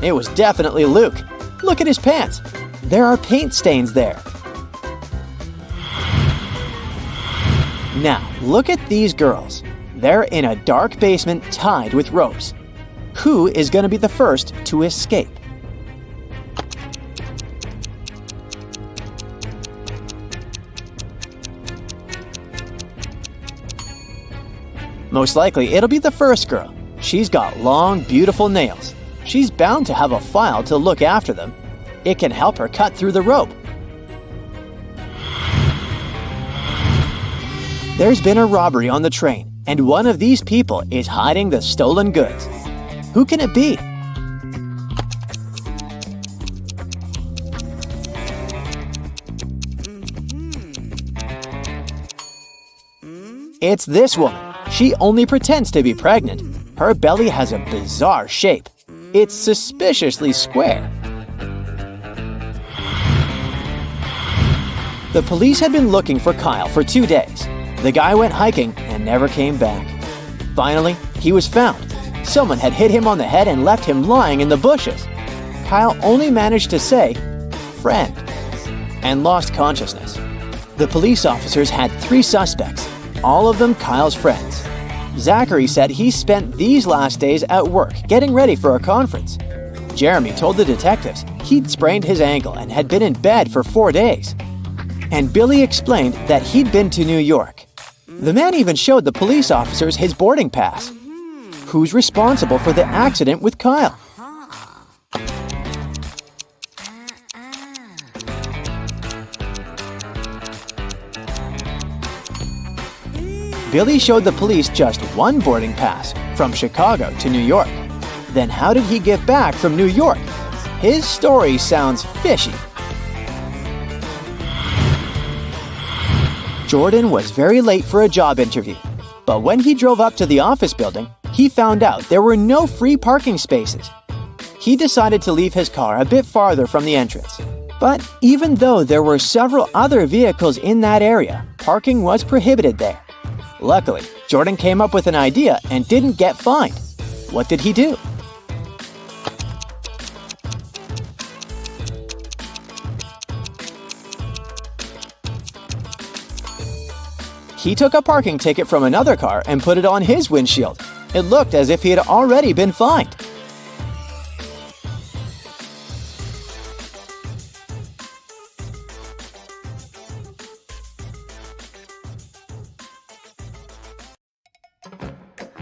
It was definitely Luke. Look at his pants. There are paint stains there. Now, look at these girls. They're in a dark basement tied with ropes. Who is going to be the first to escape? Most likely, it'll be the first girl. She's got long, beautiful nails. She's bound to have a file to look after them. It can help her cut through the rope. There's been a robbery on the train, and one of these people is hiding the stolen goods. Who can it be? It's this woman. She only pretends to be pregnant. Her belly has a bizarre shape. It's suspiciously square. The police had been looking for Kyle for 2 days. The guy went hiking and never came back. Finally, he was found. Someone had hit him on the head and left him lying in the bushes. Kyle only managed to say, "Friend," and lost consciousness. The police officers had 3 suspects, all of them Kyle's friends. Zachary said he spent these last days at work getting ready for a conference. Jeremy told the detectives he'd sprained his ankle and had been in bed for 4 days. And Billy explained that he'd been to New York. The man even showed the police officers his boarding pass. Who's responsible for the accident with Kyle? Billy showed the police just one boarding pass from Chicago to New York. Then how did he get back from New York? His story sounds fishy. Jordan was very late for a job interview, but when he drove up to the office building, he found out there were no free parking spaces. He decided to leave his car a bit farther from the entrance. But even though there were several other vehicles in that area, parking was prohibited there. Luckily, Jordan came up with an idea and didn't get fined. What did he do? He took a parking ticket from another car and put it on his windshield. It looked as if he had already been fined.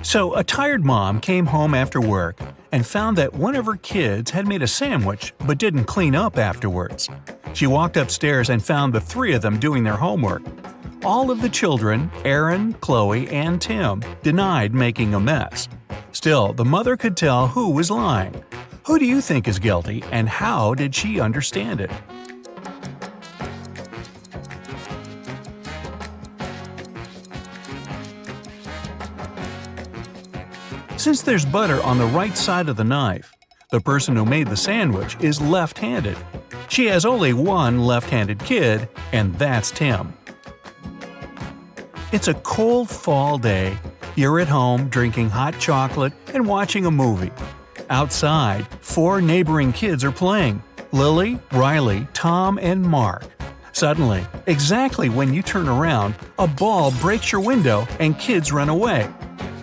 So a tired mom came home after work and found that one of her kids had made a sandwich but didn't clean up afterwards. She walked upstairs and found the three of them doing their homework. All of the children, Aaron, Chloe, and Tim, denied making a mess. Still, the mother could tell who was lying. Who do you think is guilty, and how did she understand it? Since there's butter on the right side of the knife, the person who made the sandwich is left-handed. She has only one left-handed kid, and that's Tim. It's a cold fall day. You're at home drinking hot chocolate and watching a movie. Outside, 4 neighboring kids are playing: Lily, Riley, Tom, and Mark. Suddenly, exactly when you turn around, a ball breaks your window and kids run away.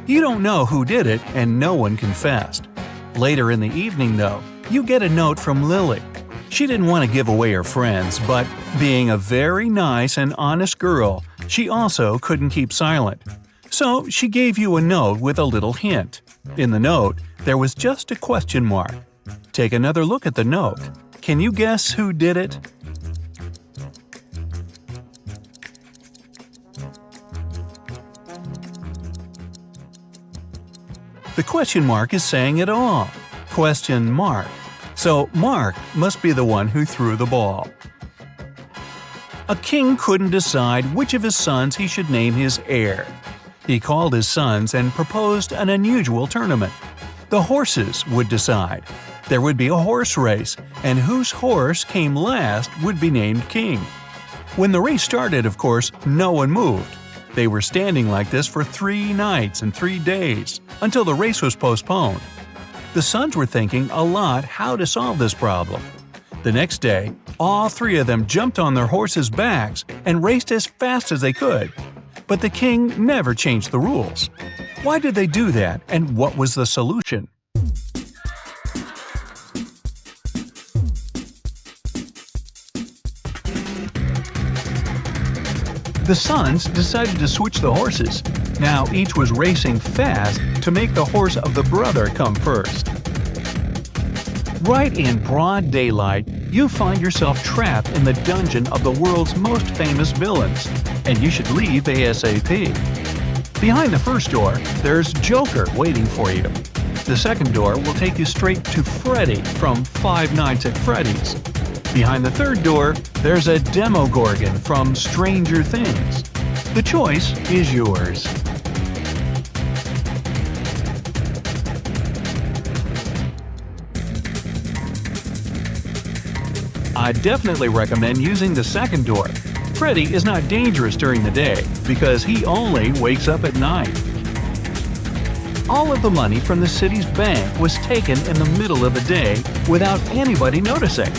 You don't know who did it, and no one confessed. Later in the evening, though, you get a note from Lily. She didn't want to give away her friends, but being a very nice and honest girl, she also couldn't keep silent. So she gave you a note with a little hint. In the note, there was just a question mark. Take another look at the note. Can you guess who did it? The question mark is saying it all. Question mark. So Mark must be the one who threw the ball. A king couldn't decide which of his sons he should name his heir. He called his sons and proposed an unusual tournament. The horses would decide. There would be a horse race, and whose horse came last would be named king. When the race started, of course, no one moved. They were standing like this for 3 nights and 3 days, until the race was postponed. The sons were thinking a lot how to solve this problem. The next day, all 3 of them jumped on their horses' backs and raced as fast as they could. But the king never changed the rules. Why did they do that, and what was the solution? The sons decided to switch the horses. Now each was racing fast to make the horse of the brother come first. Right in broad daylight, you find yourself trapped in the dungeon of the world's most famous villains, and you should leave ASAP. Behind the first door, there's Joker waiting for you. The second door will take you straight to Freddy from Five Nights at Freddy's. Behind the third door, there's a Demogorgon from Stranger Things. The choice is yours. I definitely recommend using the second door. Freddy is not dangerous during the day because he only wakes up at night. All of the money from the city's bank was taken in the middle of the day without anybody noticing.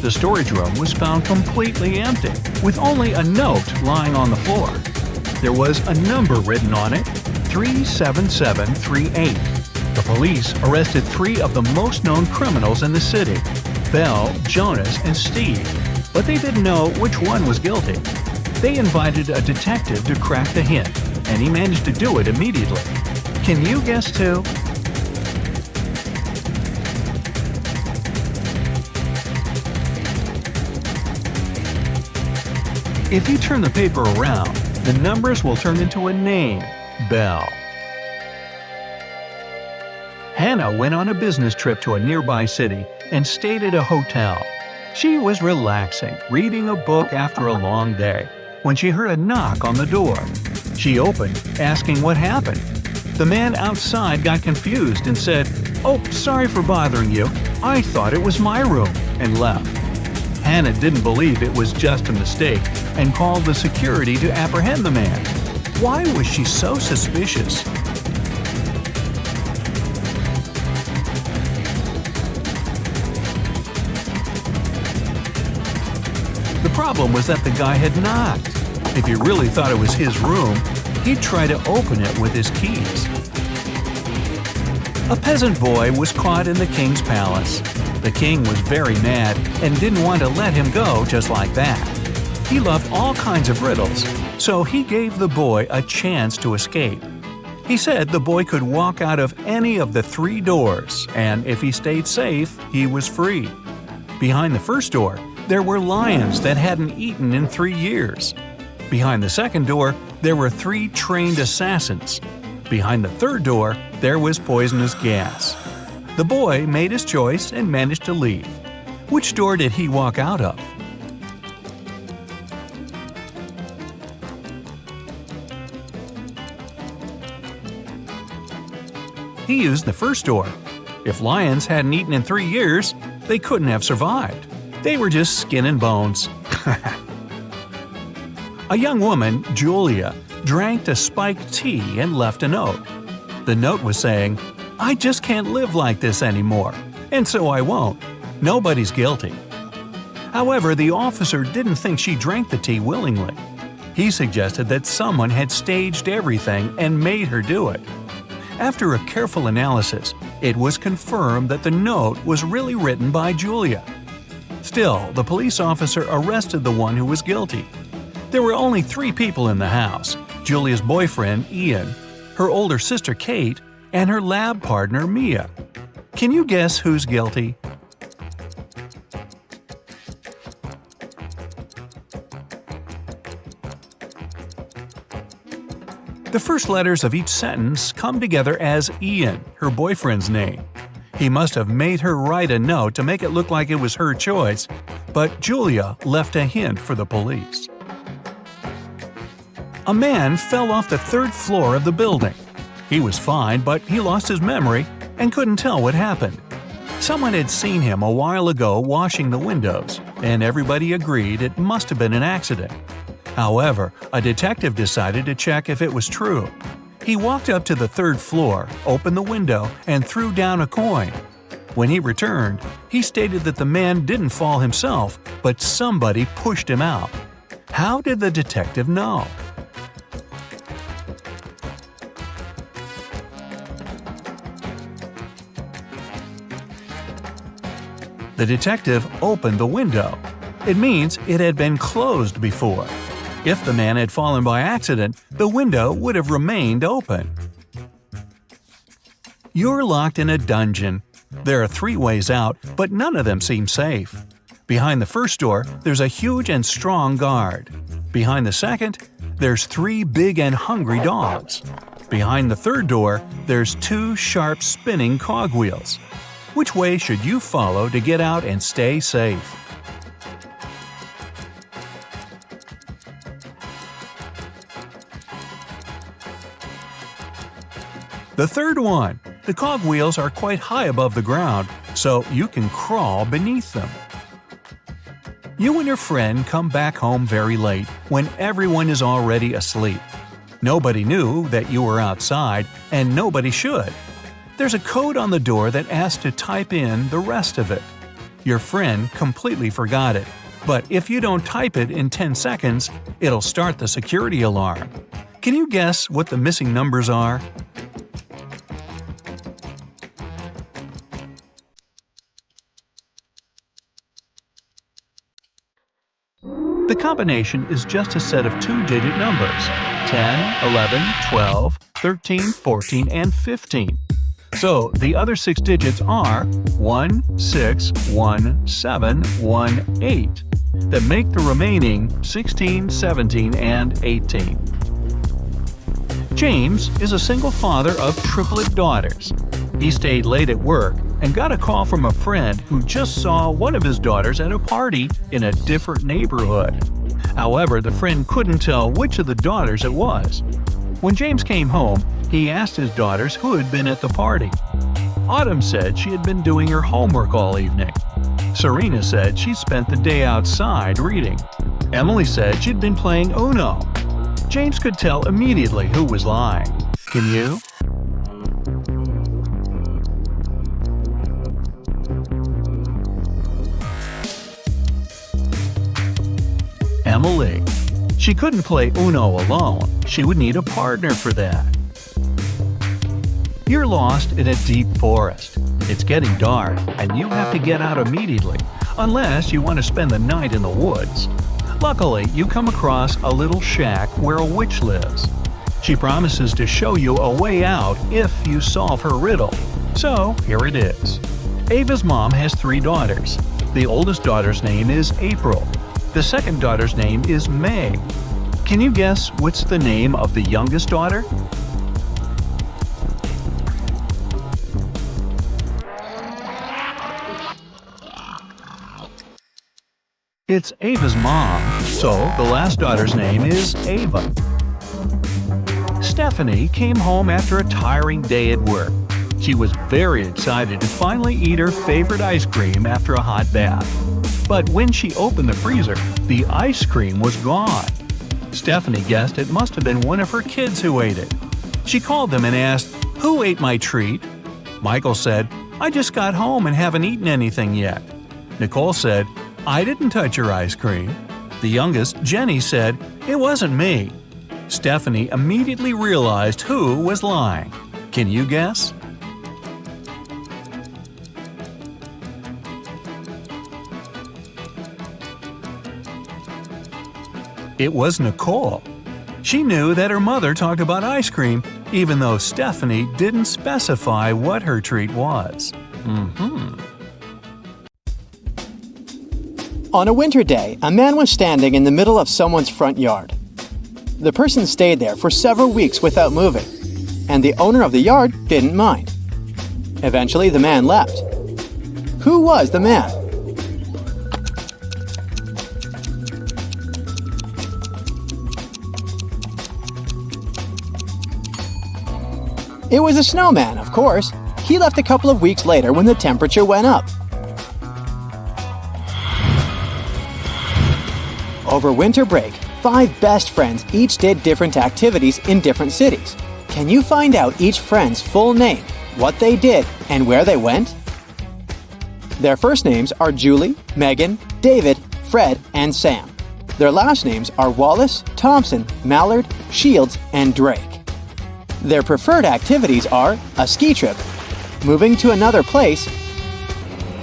The storage room was found completely empty, with only a note lying on the floor. There was a number written on it, 37738. The police arrested 3 of the most known criminals in the city, Belle, Jonas, and Steve, but they didn't know which one was guilty. They invited a detective to crack the hint, and he managed to do it immediately. Can you guess who? If you turn the paper around, the numbers will turn into a name, Belle. Hannah went on a business trip to a nearby city and stayed at a hotel. She was relaxing, reading a book after a long day. when she heard a knock on the door. She opened, asking what happened. The man outside got confused and said, "Oh, sorry for bothering you. I thought it was my room," and left. Hannah didn't believe it was just a mistake and called the security to apprehend the man. Why was she so suspicious? The problem was that the guy had knocked. If he really thought it was his room, he'd try to open it with his keys. A peasant boy was caught in the king's palace. The king was very mad and didn't want to let him go just like that. He loved all kinds of riddles, so he gave the boy a chance to escape. He said the boy could walk out of any of the 3 doors, and if he stayed safe, he was free. Behind the first door, there were lions that hadn't eaten in 3 years. Behind the second door, there were 3 trained assassins. Behind the third door, there was poisonous gas. The boy made his choice and managed to leave. Which door did he walk out of? He used the first door. If lions hadn't eaten in 3 years, they couldn't have survived. They were just skin and bones. A young woman, Julia, drank a spiked tea and left a note. The note was saying, "I just can't live like this anymore, and so I won't. Nobody's guilty." However, the officer didn't think she drank the tea willingly. He suggested that someone had staged everything and made her do it. After a careful analysis, it was confirmed that the note was really written by Julia. Still, the police officer arrested the one who was guilty. There were only 3 people in the house: Julia's boyfriend, Ian, her older sister, Kate, and her lab partner, Mia. Can you guess who's guilty? The first letters of each sentence come together as Ian, her boyfriend's name. He must have made her write a note to make it look like it was her choice, but Julia left a hint for the police. A man fell off the 3rd floor of the building. He was fine, but he lost his memory and couldn't tell what happened. Someone had seen him a while ago washing the windows, and everybody agreed it must have been an accident. However, a detective decided to check if it was true. He walked up to the 3rd floor, opened the window, and threw down a coin. When he returned, he stated that the man didn't fall himself, but somebody pushed him out. How did the detective know? The detective opened the window. It means it had been closed before. If the man had fallen by accident, the window would have remained open. You're locked in a dungeon. There are 3 ways out, but none of them seem safe. Behind the first door, there's a huge and strong guard. Behind the second, there's 3 big and hungry dogs. Behind the third door, there's 2 sharp spinning cogwheels. Which way should you follow to get out and stay safe? The third one. The cogwheels are quite high above the ground, so you can crawl beneath them. You and your friend come back home very late, when everyone is already asleep. Nobody knew that you were outside, and nobody should. There's a code on the door that asks to type in the rest of it. Your friend completely forgot it, but if you don't type it in 10 seconds, it'll start the security alarm. Can you guess what the missing numbers are? The combination is just a set of 2-digit numbers: 10, 11, 12, 13, 14, and 15. So the other 6 digits are 1, 6, 1, 7, 1, 8 that make the remaining 16, 17, and 18. James is a single father of triplet daughters. He stayed late at work and got a call from a friend who just saw one of his daughters at a party in a different neighborhood. However, the friend couldn't tell which of the daughters it was. When James came home, he asked his daughters who had been at the party. Autumn said she had been doing her homework all evening. Serena said she spent the day outside reading. Emily said she'd been playing Uno. James could tell immediately who was lying. Can you? Emily. She couldn't play Uno alone. She would need a partner for that. You're lost in a deep forest. It's getting dark, and you have to get out immediately, unless you want to spend the night in the woods. Luckily, you come across a little shack where a witch lives. She promises to show you a way out if you solve her riddle. So, here it is. Ava's mom has 3 daughters. The oldest daughter's name is April. The second daughter's name is May. Can you guess what's the name of the youngest daughter? It's Ava's mom, so the last daughter's name is Ava. Stephanie came home after a tiring day at work. She was very excited to finally eat her favorite ice cream after a hot bath. But when she opened the freezer, the ice cream was gone. Stephanie guessed it must have been one of her kids who ate it. She called them and asked, "Who ate my treat?" Michael said, "I just got home and haven't eaten anything yet." Nicole said, "I didn't touch your ice cream." The youngest, Jenny, said, "It wasn't me." Stephanie immediately realized who was lying. Can you guess? It was Nicole. She knew that her mother talked about ice cream, even though Stephanie didn't specify what her treat was. On a winter day, a man was standing in the middle of someone's front yard. The person stayed there for several weeks without moving, and the owner of the yard didn't mind. Eventually, the man left. Who was the man? It was a snowman, of course. He left a couple of weeks later when the temperature went up. Over winter break, 5 best friends each did different activities in different cities. Can you find out each friend's full name, what they did, and where they went? Their first names are Julie, Megan, David, Fred, and Sam. Their last names are Wallace, Thompson, Mallard, Shields, and Drake. Their preferred activities are a ski trip, moving to another place,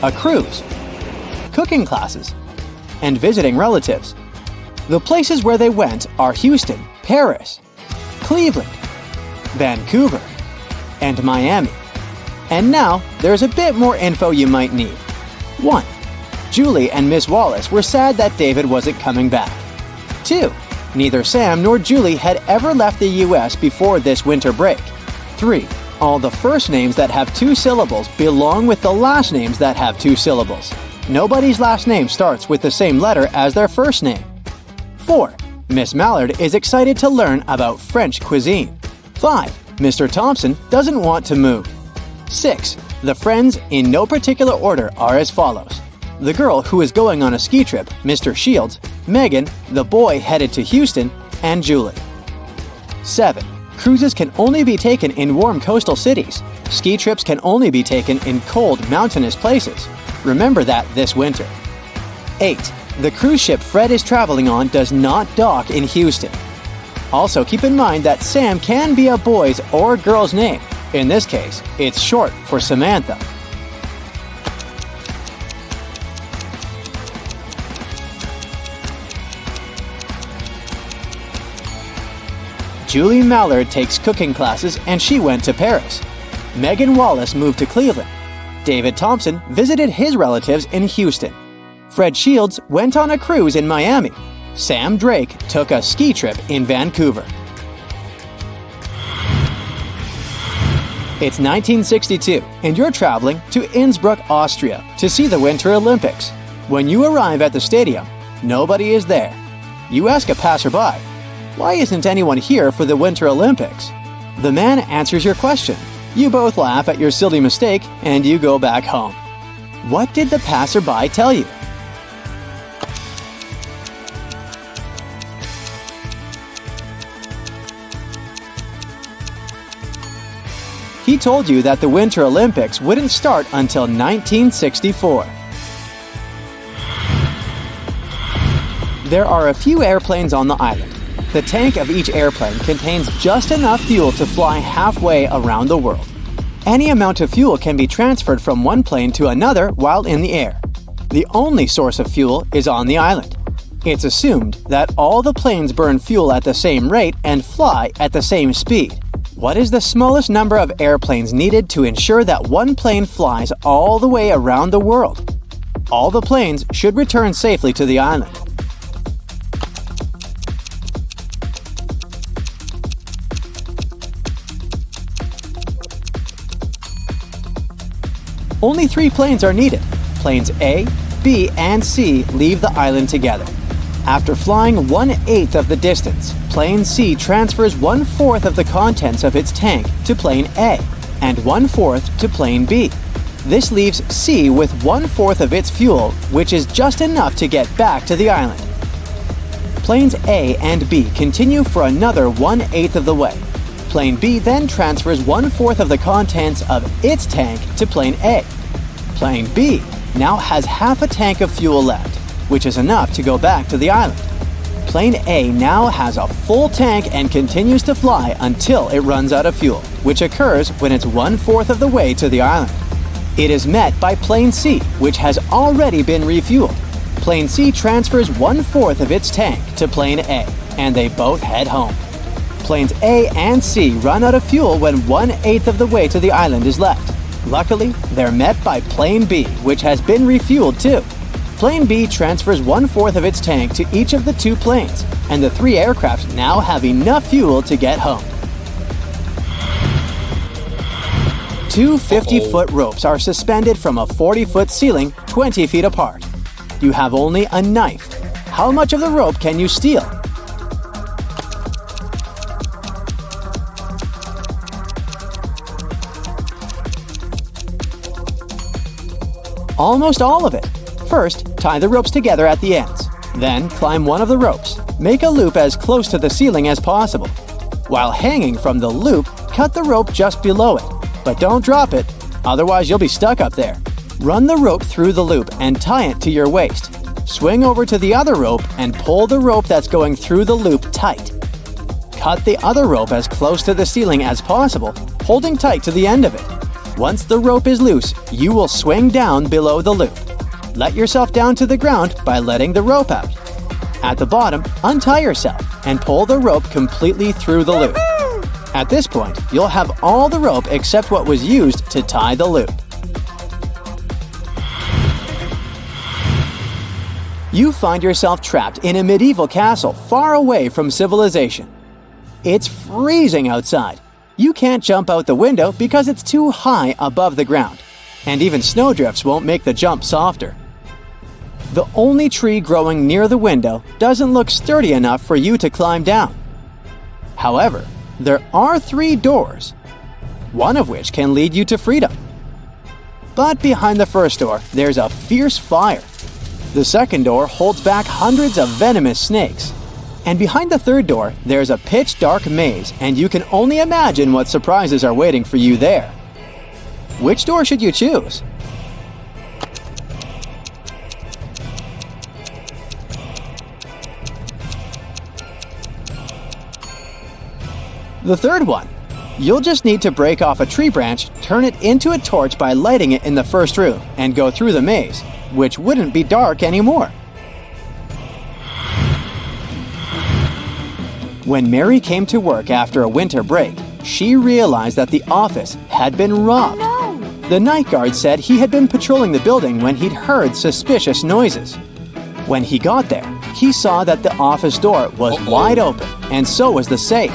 a cruise, cooking classes, and visiting relatives. The places where they went are Houston, Paris, Cleveland, Vancouver, and Miami. And now, there's a bit more info you might need. 1. Julie and Miss Wallace were sad that David wasn't coming back. 2. Neither Sam nor Julie had ever left the US before this winter break. 3. All the first names that have 2 syllables belong with the last names that have 2 syllables. Nobody's last name starts with the same letter as their first name. 4. Miss Mallard is excited to learn about French cuisine. 5. Mr. Thompson doesn't want to move. 6. The friends, in no particular order, are as follows. The girl who is going on a ski trip, Mr. Shields, Megan, the boy headed to Houston, and Julie. 7. Cruises can only be taken in warm coastal cities. Ski trips can only be taken in cold, mountainous places. Remember that this winter. 8. The cruise ship Fred is traveling on does not dock in Houston. Also keep in mind that Sam can be a boy's or girl's name. In this case, it's short for Samantha. Julie Mallard takes cooking classes and she went to Paris. Megan Wallace moved to Cleveland. David Thompson visited his relatives in Houston. Fred Shields went on a cruise in Miami. Sam Drake took a ski trip in Vancouver. It's 1962 and you're traveling to Innsbruck, Austria to see the Winter Olympics. When you arrive at the stadium, nobody is there. You ask a passerby, "Why isn't anyone here for the Winter Olympics?" The man answers your question. You both laugh at your silly mistake and you go back home. What did the passerby tell you? He told you that the Winter Olympics wouldn't start until 1964. There are a few airplanes on the island. The tank of each airplane contains just enough fuel to fly halfway around the world. Any amount of fuel can be transferred from one plane to another while in the air. The only source of fuel is on the island. It's assumed that all the planes burn fuel at the same rate and fly at the same speed. What is the smallest number of airplanes needed to ensure that one plane flies all the way around the world? All the planes should return safely to the island. Only 3 planes are needed. Planes A, B, and C leave the island together. After flying 1/8 of the distance, Plane C transfers 1/4 of the contents of its tank to Plane A and 1/4 to Plane B. This leaves C with 1/4 of its fuel, which is just enough to get back to the island. Planes A and B continue for another 1/8 of the way. Plane B then transfers 1/4 of the contents of its tank to Plane A. Plane B now has half a tank of fuel left, which is enough to go back to the island. Plane A now has a full tank and continues to fly until it runs out of fuel, which occurs when it's 1/4 of the way to the island. It is met by Plane C, which has already been refueled. Plane C transfers 1/4 of its tank to Plane A, and they both head home. Planes A and C run out of fuel when 1/8 of the way to the island is left. Luckily, they're met by Plane B, which has been refueled too. Plane B transfers 1/4 of its tank to each of the 2 planes, and the 3 aircraft now have enough fuel to get home. 2 50-foot ropes are suspended from a 40-foot ceiling 20 feet apart. You have only a knife. How much of the rope can you steal? Almost all of it. First, tie the ropes together at the ends. Then, climb one of the ropes. Make a loop as close to the ceiling as possible. While hanging from the loop, cut the rope just below it. But don't drop it, otherwise you'll be stuck up there. Run the rope through the loop and tie it to your waist. Swing over to the other rope and pull the rope that's going through the loop tight. Cut the other rope as close to the ceiling as possible, holding tight to the end of it. Once the rope is loose, you will swing down below the loop. Let yourself down to the ground by letting the rope out. At the bottom, untie yourself and pull the rope completely through the loop. At this point, you'll have all the rope except what was used to tie the loop. You find yourself trapped in a medieval castle far away from civilization. It's freezing outside. You can't jump out the window because it's too high above the ground, and even snowdrifts won't make the jump softer. The only tree growing near the window doesn't look sturdy enough for you to climb down. However, there are 3 doors, one of which can lead you to freedom. But behind the first door, there's a fierce fire. The second door holds back hundreds of venomous snakes. And behind the third door, there's a pitch-dark maze, and you can only imagine what surprises are waiting for you there. Which door should you choose? The third one. You'll just need to break off a tree branch, turn it into a torch by lighting it in the first room, and go through the maze, which wouldn't be dark anymore. When Mary came to work after a winter break, she realized that the office had been robbed. The night guard said he had been patrolling the building when he'd heard suspicious noises. When he got there, he saw that the office door was wide open, and so was the safe.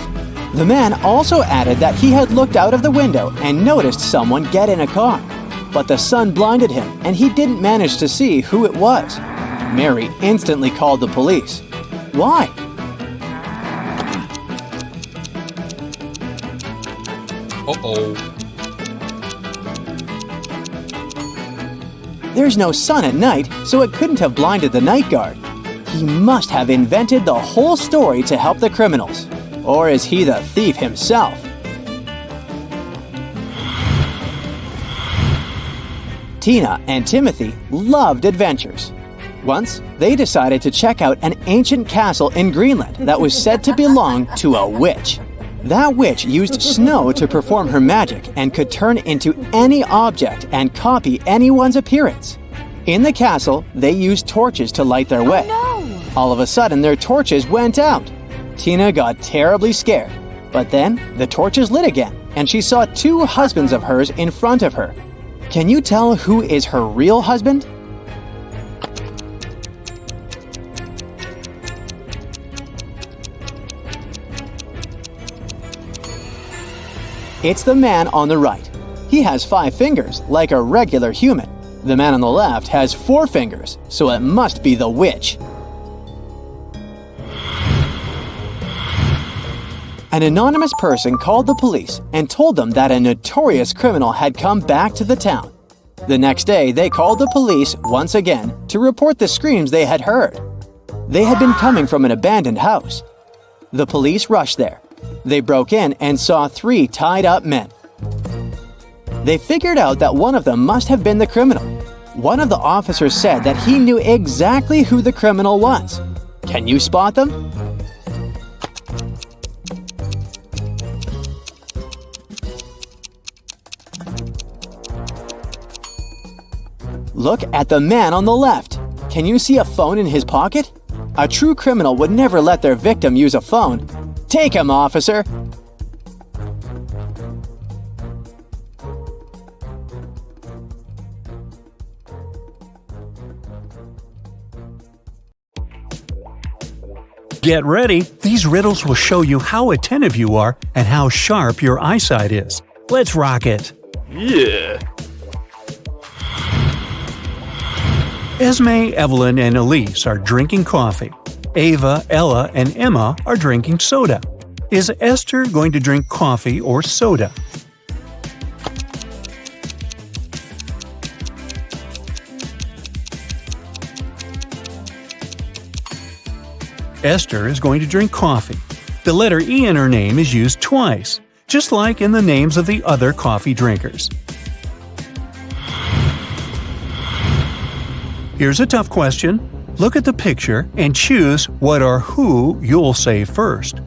The man also added that he had looked out of the window and noticed someone get in a car. But the sun blinded him, and he didn't manage to see who it was. Mary instantly called the police. Why? There's no sun at night, so it couldn't have blinded the night guard. He must have invented the whole story to help the criminals. Or is he the thief himself? Tina and Timothy loved adventures. Once, they decided to check out an ancient castle in Greenland that was said to belong to a witch. That witch used snow to perform her magic and could turn into any object and copy anyone's appearance. In the castle, they used torches to light their way. All of a sudden, their torches went out. Tina got terribly scared. But then, the torches lit again, and she saw two husbands of hers in front of her. Can you tell who is her real husband? It's the man on the right. He has 5 fingers, like a regular human. The man on the left has 4 fingers, so it must be the witch. An anonymous person called the police and told them that a notorious criminal had come back to the town. The next day, they called the police once again to report the screams they had heard. They had been coming from an abandoned house. The police rushed there. They broke in and saw 3 tied-up men. They figured out that one of them must have been the criminal. One of the officers said that he knew exactly who the criminal was. Can you spot them? Look at the man on the left. Can you see a phone in his pocket? A true criminal would never let their victim use a phone. Take him, officer! Get ready! These riddles will show you how attentive you are and how sharp your eyesight is. Let's rock it! Yeah. Esme, Evelyn, and Elise are drinking coffee. Ava, Ella, and Emma are drinking soda. Is Esther going to drink coffee or soda? Esther is going to drink coffee. The letter E in her name is used twice, just like in the names of the other coffee drinkers. Here's a tough question. Look at the picture and choose what or who you'll say first.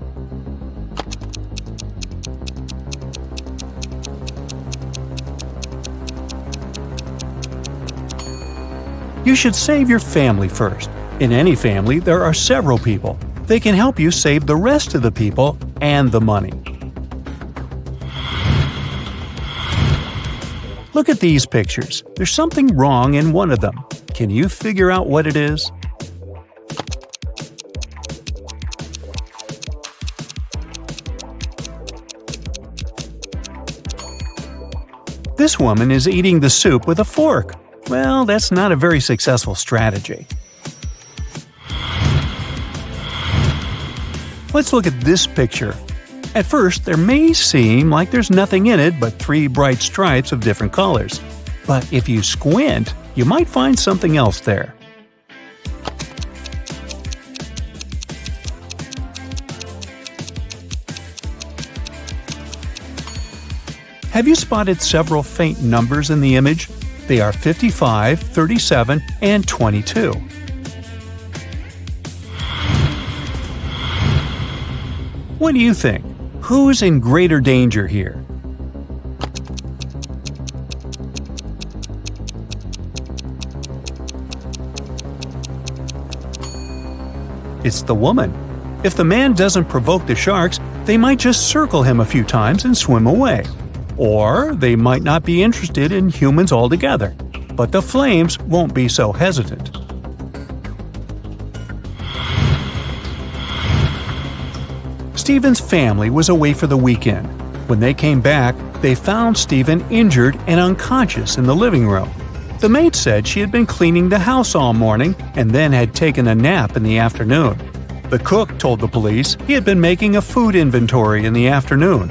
You should save your family first. In any family, there are several people. They can help you save the rest of the people and the money. Look at these pictures. There's something wrong in one of them. Can you figure out what it is? This woman is eating the soup with a fork. Well, that's not a very successful strategy. Let's look at this picture. At first, there may seem like there's nothing in it but 3 bright stripes of different colors. But if you squint, you might find something else there. Have you spotted several faint numbers in the image? They are 55, 37, and 22. What do you think? Who's in greater danger here? It's the woman. If the man doesn't provoke the sharks, they might just circle him a few times and swim away. Or they might not be interested in humans altogether, but the flames won't be so hesitant. Stephen's family was away for the weekend. When they came back, they found Stephen injured and unconscious in the living room. The maid said she had been cleaning the house all morning and then had taken a nap in the afternoon. The cook told the police he had been making a food inventory in the afternoon,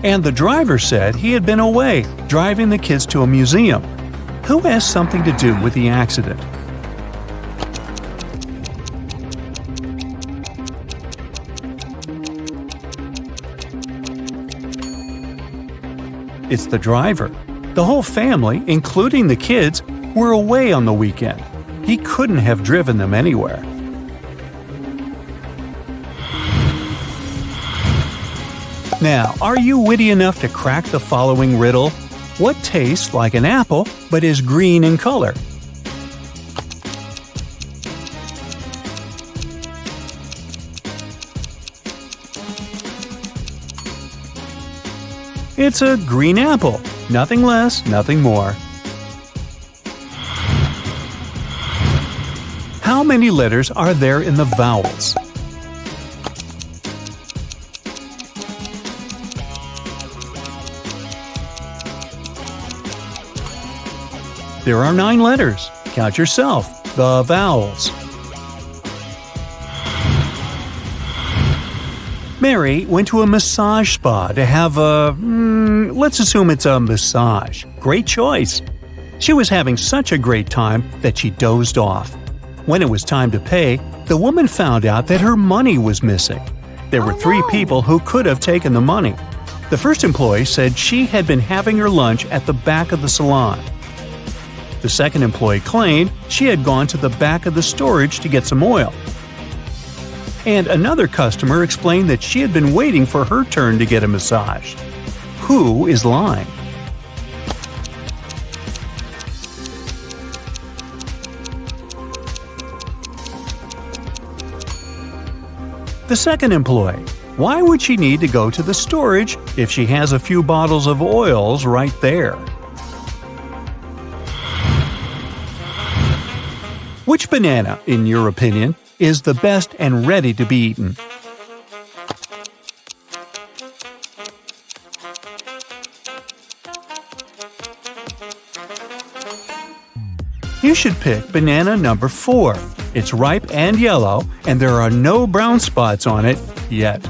and the driver said he had been away driving the kids to a museum. Who has something to do with the accident? It's the driver. The whole family, including the kids, were away on the weekend. He couldn't have driven them anywhere. Now, are you witty enough to crack the following riddle? What tastes like an apple but is green in color? It's a green apple. Nothing less, nothing more. How many letters are there in the vowels? There are 9 letters. Count yourself. The vowels. Mary went to a massage spa to have let's assume it's a massage. Great choice. She was having such a great time that she dozed off. When it was time to pay, the woman found out that her money was missing. There were 3 people who could have taken the money. The first employee said she had been having her lunch at the back of the salon. The second employee claimed she had gone to the back of the storage to get some oil. And another customer explained that she had been waiting for her turn to get a massage. Who is lying? The second employee. Why would she need to go to the storage if she has a few bottles of oils right there? Which banana, in your opinion, is the best and ready to be eaten? You should pick banana number 4. It's ripe and yellow, and there are no brown spots on it yet.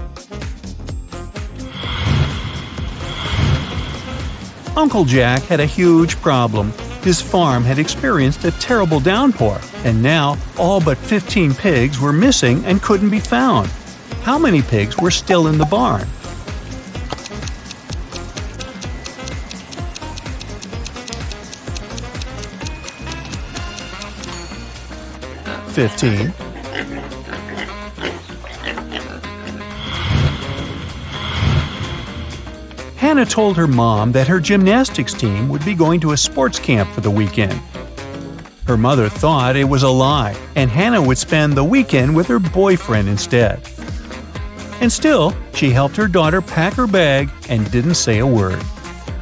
Uncle Jack had a huge problem. His farm had experienced a terrible downpour, and now all but 15 pigs were missing and couldn't be found. How many pigs were still in the barn? $15. Hannah told her mom that her gymnastics team would be going to a sports camp for the weekend. Her mother thought it was a lie, and Hannah would spend the weekend with her boyfriend instead. And still, she helped her daughter pack her bag and didn't say a word.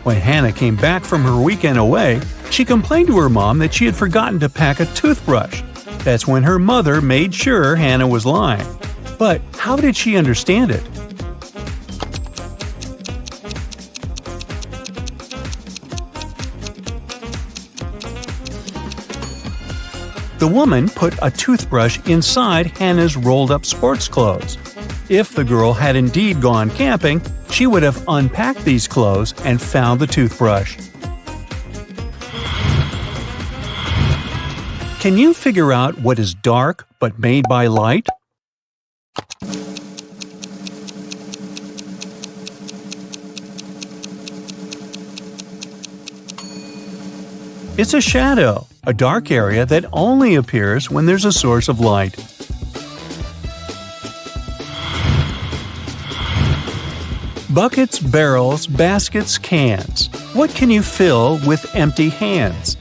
When Hannah came back from her weekend away, she complained to her mom that she had forgotten to pack a toothbrush. That's when her mother made sure Hannah was lying. But how did she understand it? The woman put a toothbrush inside Hannah's rolled-up sports clothes. If the girl had indeed gone camping, she would have unpacked these clothes and found the toothbrush. Can you figure out what is dark but made by light? It's a shadow, a dark area that only appears when there's a source of light. Buckets, barrels, baskets, cans. What can you fill with empty hands?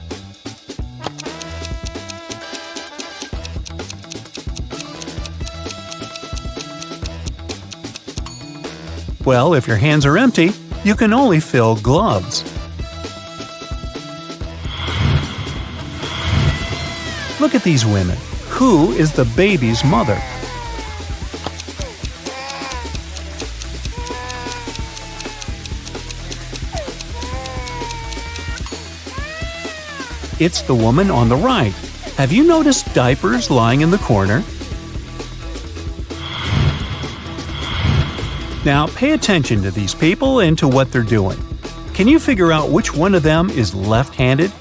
Well, if your hands are empty, you can only fill gloves. Look at these women. Who is the baby's mother? It's the woman on the right. Have you noticed diapers lying in the corner? Now pay attention to these people and to what they're doing. Can you figure out which one of them is left-handed?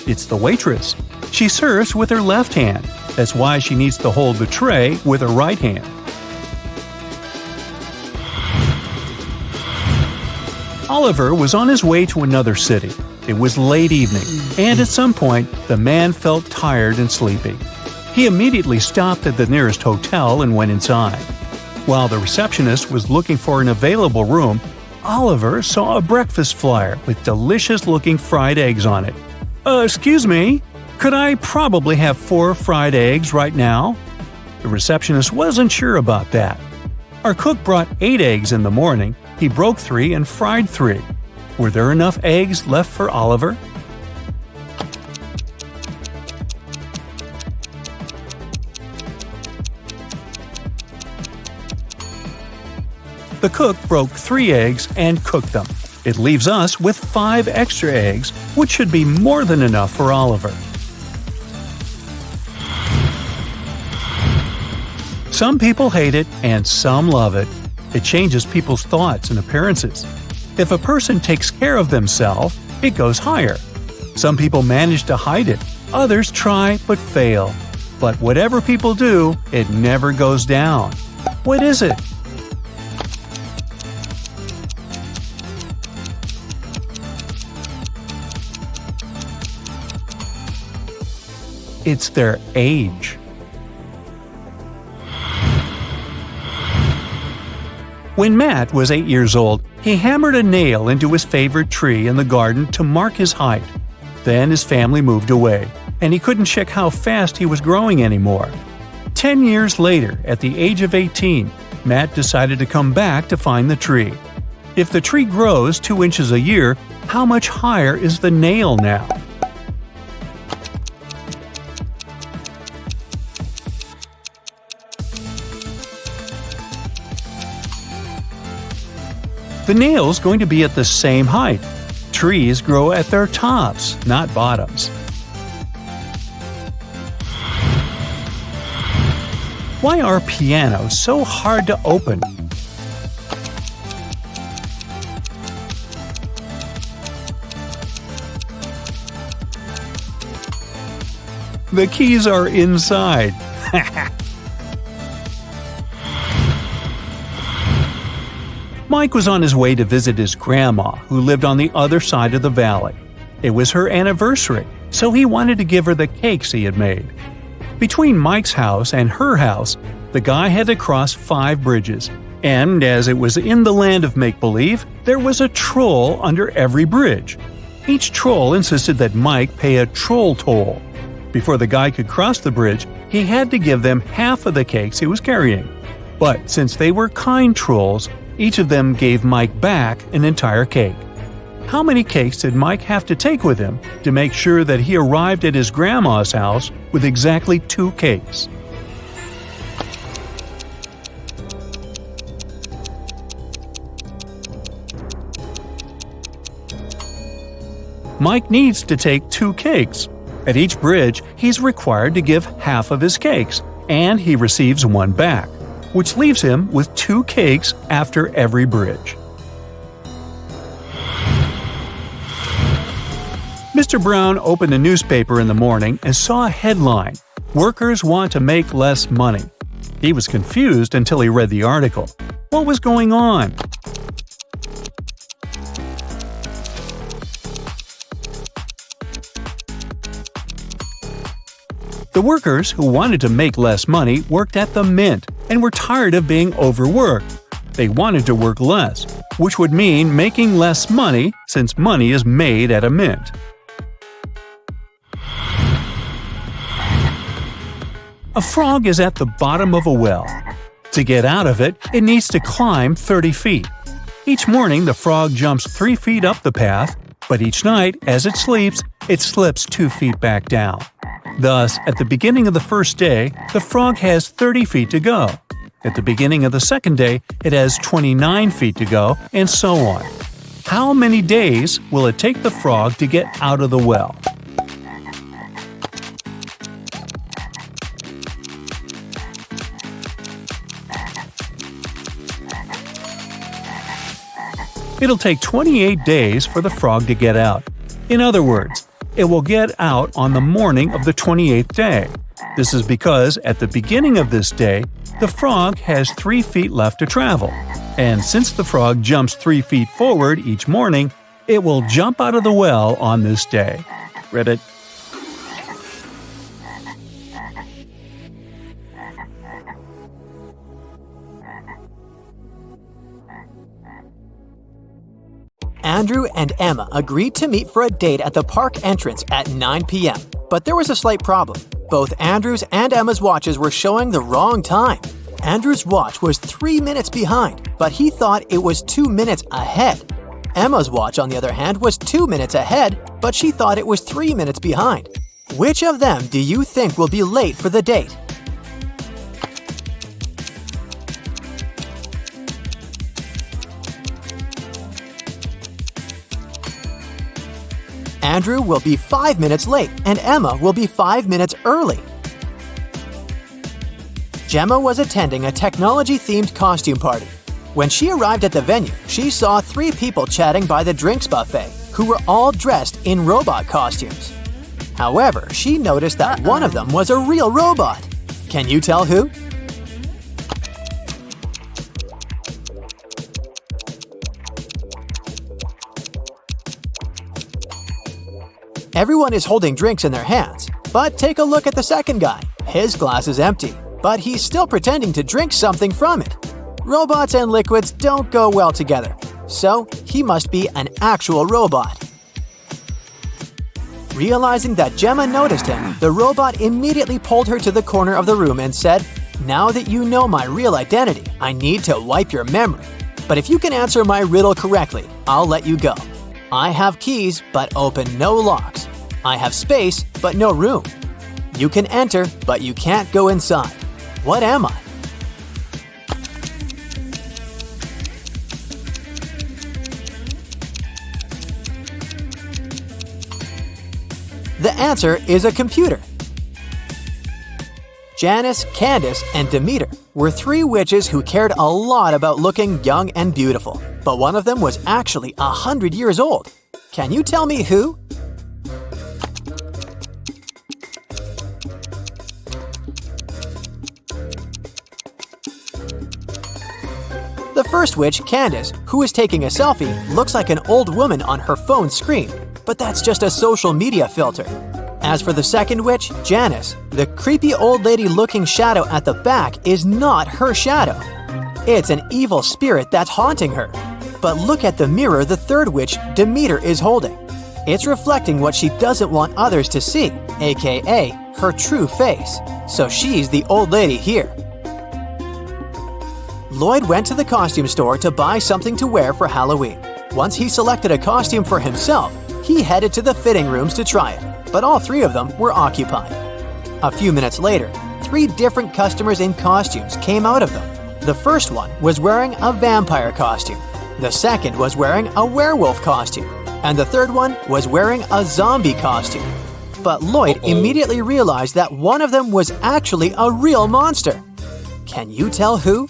It's the waitress. She serves with her left hand. That's why she needs to hold the tray with her right hand. Oliver was on his way to another city. It was late evening, and at some point, the man felt tired and sleepy. He immediately stopped at the nearest hotel and went inside. While the receptionist was looking for an available room, Oliver saw a breakfast flyer with delicious-looking fried eggs on it. Excuse me, could I probably have 4 fried eggs right now?" The receptionist wasn't sure about that. Our cook brought 8 eggs in the morning. He broke 3 and fried 3. Were there enough eggs left for Oliver? The cook broke 3 eggs and cooked them. It leaves us with 5 extra eggs, which should be more than enough for Oliver. Some people hate it and some love it. It changes people's thoughts and appearances. If a person takes care of themselves, it goes higher. Some people manage to hide it, others try but fail. But whatever people do, it never goes down. What is it? It's their age. When Matt was 8 years old, he hammered a nail into his favorite tree in the garden to mark his height. Then his family moved away, and he couldn't check how fast he was growing anymore. 10 years later, at the age of 18, Matt decided to come back to find the tree. If the tree grows 2 inches a year, how much higher is the nail now? The nail's going to be at the same height. Trees grow at their tops, not bottoms. Why are pianos so hard to open? The keys are inside. Mike was on his way to visit his grandma, who lived on the other side of the valley. It was her anniversary, so he wanted to give her the cakes he had made. Between Mike's house and her house, the guy had to cross 5 bridges, and as it was in the land of make-believe, there was a troll under every bridge. Each troll insisted that Mike pay a troll toll. Before the guy could cross the bridge, he had to give them half of the cakes he was carrying. But since they were kind trolls, each of them gave Mike back an entire cake. How many cakes did Mike have to take with him to make sure that he arrived at his grandma's house with exactly 2 cakes? Mike needs to take 2 cakes. At each bridge, he's required to give half of his cakes, and he receives 1 back, which leaves him with 2 cakes after every bridge. Mr. Brown opened a newspaper in the morning and saw a headline, "Workers want to make less money." He was confused until he read the article. What was going on? The workers who wanted to make less money worked at the mint and were tired of being overworked. They wanted to work less, which would mean making less money since money is made at a mint. A frog is at the bottom of a well. To get out of it, it needs to climb 30 feet. Each morning, the frog jumps 3 feet up the path, but each night, as it sleeps, it slips 2 feet back down. Thus, at the beginning of the first day, the frog has 30 feet to go. At the beginning of the second day, it has 29 feet to go, and so on. How many days will it take the frog to get out of the well? It'll take 28 days for the frog to get out. In other words, it will get out on the morning of the 28th day. This is because at the beginning of this day, the frog has 3 feet left to travel. And since the frog jumps 3 feet forward each morning, it will jump out of the well on this day. Read it? Andrew and Emma agreed to meet for a date at the park entrance at 9 p.m. But there was a slight problem. Both Andrew's and Emma's watches were showing the wrong time. Andrew's watch was 3 minutes behind, but he thought it was 2 minutes ahead. Emma's watch, on the other hand, was 2 minutes ahead, but she thought it was 3 minutes behind. Which of them do you think will be late for the date? Andrew will be 5 minutes late and Emma will be 5 minutes early. Gemma was attending a technology-themed costume party. When she arrived at the venue, she saw 3 people chatting by the drinks buffet who were all dressed in robot costumes. However, she noticed that one of them was a real robot. Can you tell who? Everyone is holding drinks in their hands, but take a look at the second guy. His glass is empty, but he's still pretending to drink something from it. Robots and liquids don't go well together, so he must be an actual robot. Realizing that Gemma noticed him, the robot immediately pulled her to the corner of the room and said, "Now that you know my real identity, I need to wipe your memory. But if you can answer my riddle correctly, I'll let you go. I have keys, but open no locks. I have space, but no room. You can enter, but you can't go inside. What am I?" The answer is a computer. Janice, Candace, and Demeter were 3 witches who cared a lot about looking young and beautiful, but one of them was actually 100 years old. Can you tell me who? The first witch, Candace, who is taking a selfie, looks like an old woman on her phone screen, but that's just a social media filter. As for the second witch, Janice, the creepy old lady-looking shadow at the back is not her shadow. It's an evil spirit that's haunting her. But look at the mirror the third witch, Demeter, is holding. It's reflecting what she doesn't want others to see, aka her true face. So she's the old lady here. Lloyd went to the costume store to buy something to wear for Halloween. Once he selected a costume for himself, he headed to the fitting rooms to try it, but all 3 of them were occupied. A few minutes later, 3 different customers in costumes came out of them. The first one was wearing a vampire costume. The second was wearing a werewolf costume. And the third one was wearing a zombie costume. But Lloyd immediately realized that one of them was actually a real monster. Can you tell who?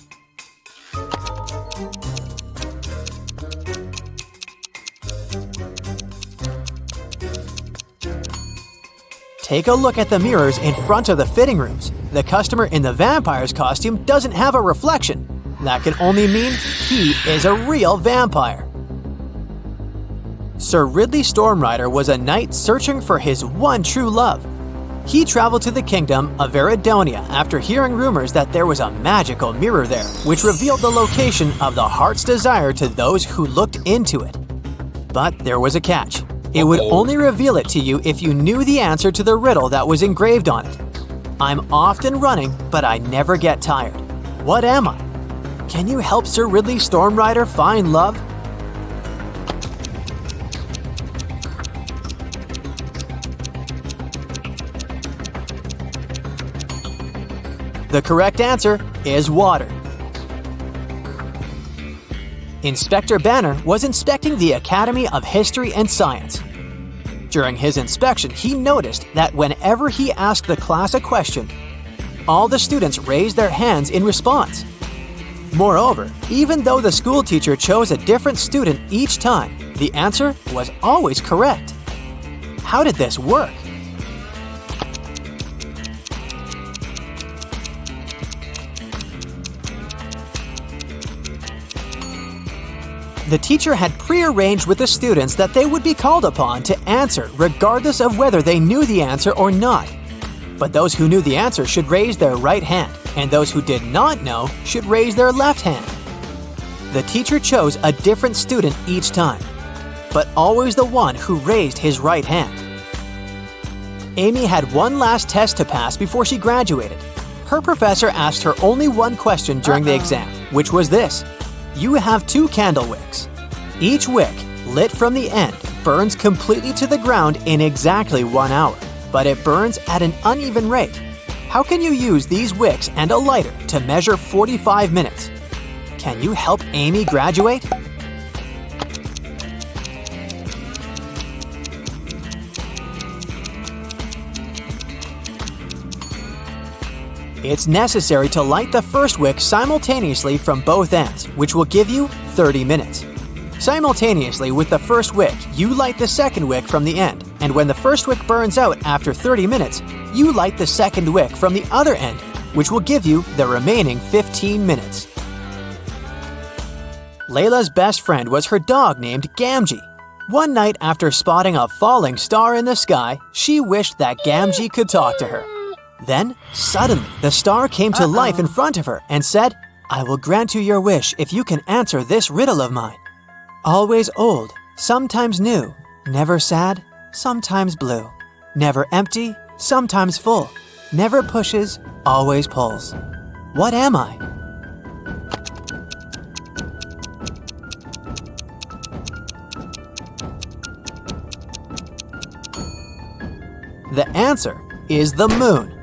Take a look at the mirrors in front of the fitting rooms. The customer in the vampire's costume doesn't have a reflection. That can only mean he is a real vampire. Sir Ridley Stormrider was a knight searching for his one true love. He traveled to the kingdom of Veridonia after hearing rumors that there was a magical mirror there, which revealed the location of the heart's desire to those who looked into it. But there was a catch. It would only reveal it to you if you knew the answer to the riddle that was engraved on it. I'm often running, but I never get tired. What am I? Can you help Sir Ridley Stormrider find love? The correct answer is water. Inspector Banner was inspecting the Academy of History and Science. During his inspection, he noticed that whenever he asked the class a question, all the students raised their hands in response. Moreover, even though the school teacher chose a different student each time, the answer was always correct. How did this work? The teacher had prearranged with the students that they would be called upon to answer regardless of whether they knew the answer or not. But those who knew the answer should raise their right hand, and those who did not know should raise their left hand. The teacher chose a different student each time, but always the one who raised his right hand. Amy had one last test to pass before she graduated. Her professor asked her only one question during the exam, which was this. You have 2 candle wicks. Each wick, lit from the end, burns completely to the ground in exactly 1 hour, but it burns at an uneven rate. How can you use these wicks and a lighter to measure 45 minutes? Can you help Amy graduate? It's necessary to light the first wick simultaneously from both ends, which will give you 30 minutes. Simultaneously with the first wick, you light the second wick from the end, and when the first wick burns out after 30 minutes, you light the second wick from the other end, which will give you the remaining 15 minutes. Layla's best friend was her dog named Gamgee. One night after spotting a falling star in the sky, she wished that Gamgee could talk to her. Then, suddenly, the star came to life in front of her and said, I will grant you your wish if you can answer this riddle of mine. Always old, sometimes new, never sad, sometimes blue, never empty, sometimes full, never pushes, always pulls. What am I? The answer is the moon.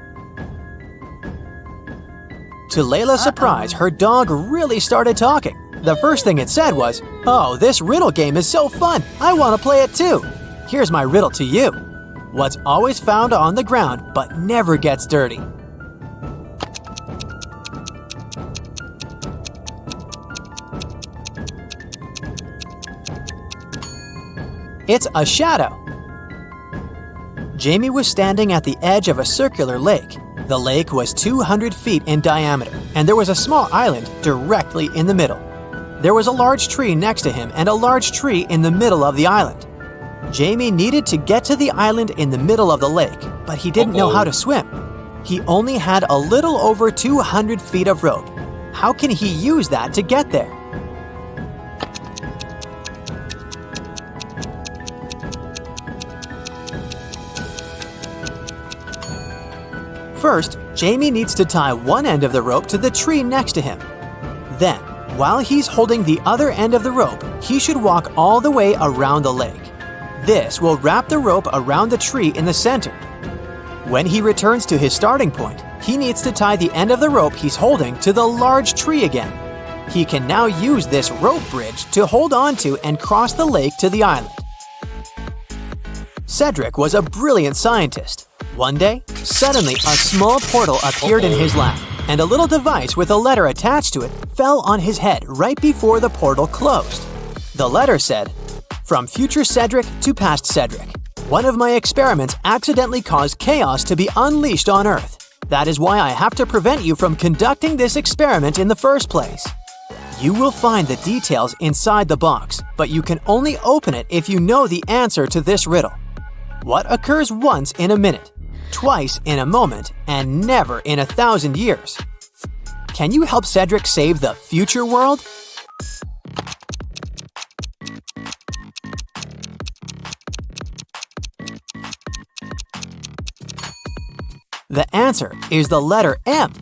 To Layla's surprise, her dog really started talking. The first thing it said was, "Oh, this riddle game is so fun! I want to play it too! Here's my riddle to you. What's always found on the ground but never gets dirty?" It's a shadow. Jamie was standing at the edge of a circular lake. The lake was 200 feet in diameter, and there was a small island directly in the middle. There was a large tree next to him and a large tree in the middle of the island. Jamie needed to get to the island in the middle of the lake, but he didn't know how to swim. He only had a little over 200 feet of rope. How can he use that to get there? First, Jamie needs to tie one end of the rope to the tree next to him. Then, while he's holding the other end of the rope, he should walk all the way around the lake. This will wrap the rope around the tree in the center. When he returns to his starting point, he needs to tie the end of the rope he's holding to the large tree again. He can now use this rope bridge to hold on to and cross the lake to the island. Cedric was a brilliant scientist. One day, suddenly a small portal appeared in his lap, and a little device with a letter attached to it fell on his head right before the portal closed. The letter said, "From future Cedric to past Cedric. One of my experiments accidentally caused chaos to be unleashed on Earth. That is why I have to prevent you from conducting this experiment in the first place. You will find the details inside the box, but you can only open it if you know the answer to this riddle. What occurs once in a minute, twice in a moment, and never in 1,000 years? Can you help Cedric save the future world?" The answer is the letter M.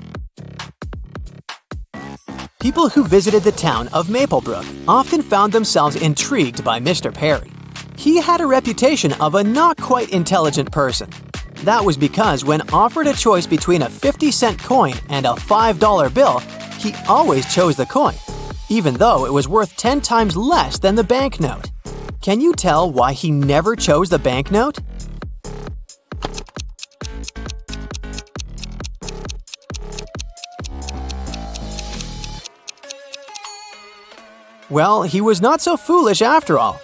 People who visited the town of Maplebrook often found themselves intrigued by Mr. Perry. He had a reputation of a not quite intelligent person. That was because when offered a choice between a 50-cent coin and a $5 bill, he always chose the coin, even though it was worth 10 times less than the banknote. Can you tell why he never chose the banknote? Well, he was not so foolish after all.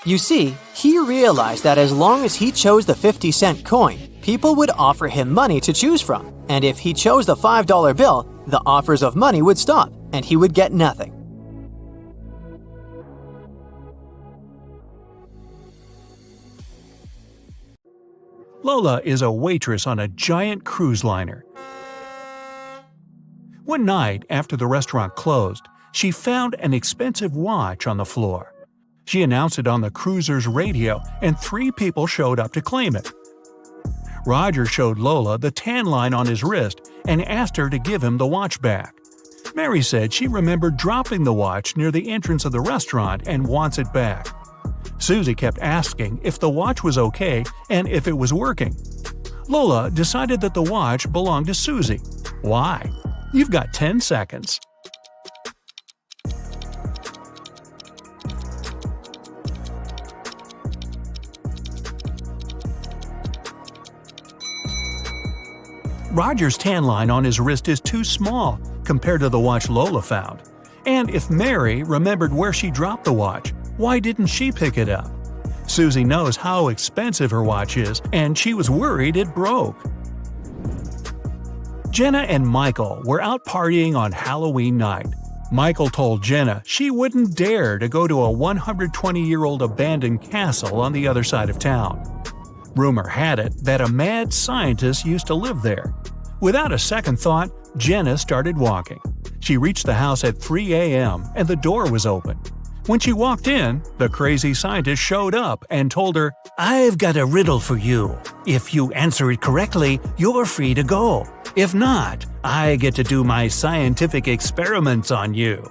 You see, he realized that as long as he chose the 50-cent coin, people would offer him money to choose from. And if he chose the $5 bill, the offers of money would stop, and he would get nothing. Lola is a waitress on a giant cruise liner. One night, after the restaurant closed, she found an expensive watch on the floor. She announced it on the cruiser's radio, and 3 people showed up to claim it. Roger showed Lola the tan line on his wrist and asked her to give him the watch back. Mary said she remembered dropping the watch near the entrance of the restaurant and wants it back. Susie kept asking if the watch was okay and if it was working. Lola decided that the watch belonged to Susie. Why? You've got 10 seconds. Roger's tan line on his wrist is too small compared to the watch Lola found. And if Mary remembered where she dropped the watch, why didn't she pick it up? Susie knows how expensive her watch is, and she was worried it broke. Jenna and Michael were out partying on Halloween night. Michael told Jenna she wouldn't dare to go to a 120-year-old abandoned castle on the other side of town. Rumor had it that a mad scientist used to live there. Without a second thought, Jenna started walking. She reached the house at 3 a.m. and the door was open. When she walked in, the crazy scientist showed up and told her, "I've got a riddle for you. If you answer it correctly, you're free to go. If not, I get to do my scientific experiments on you.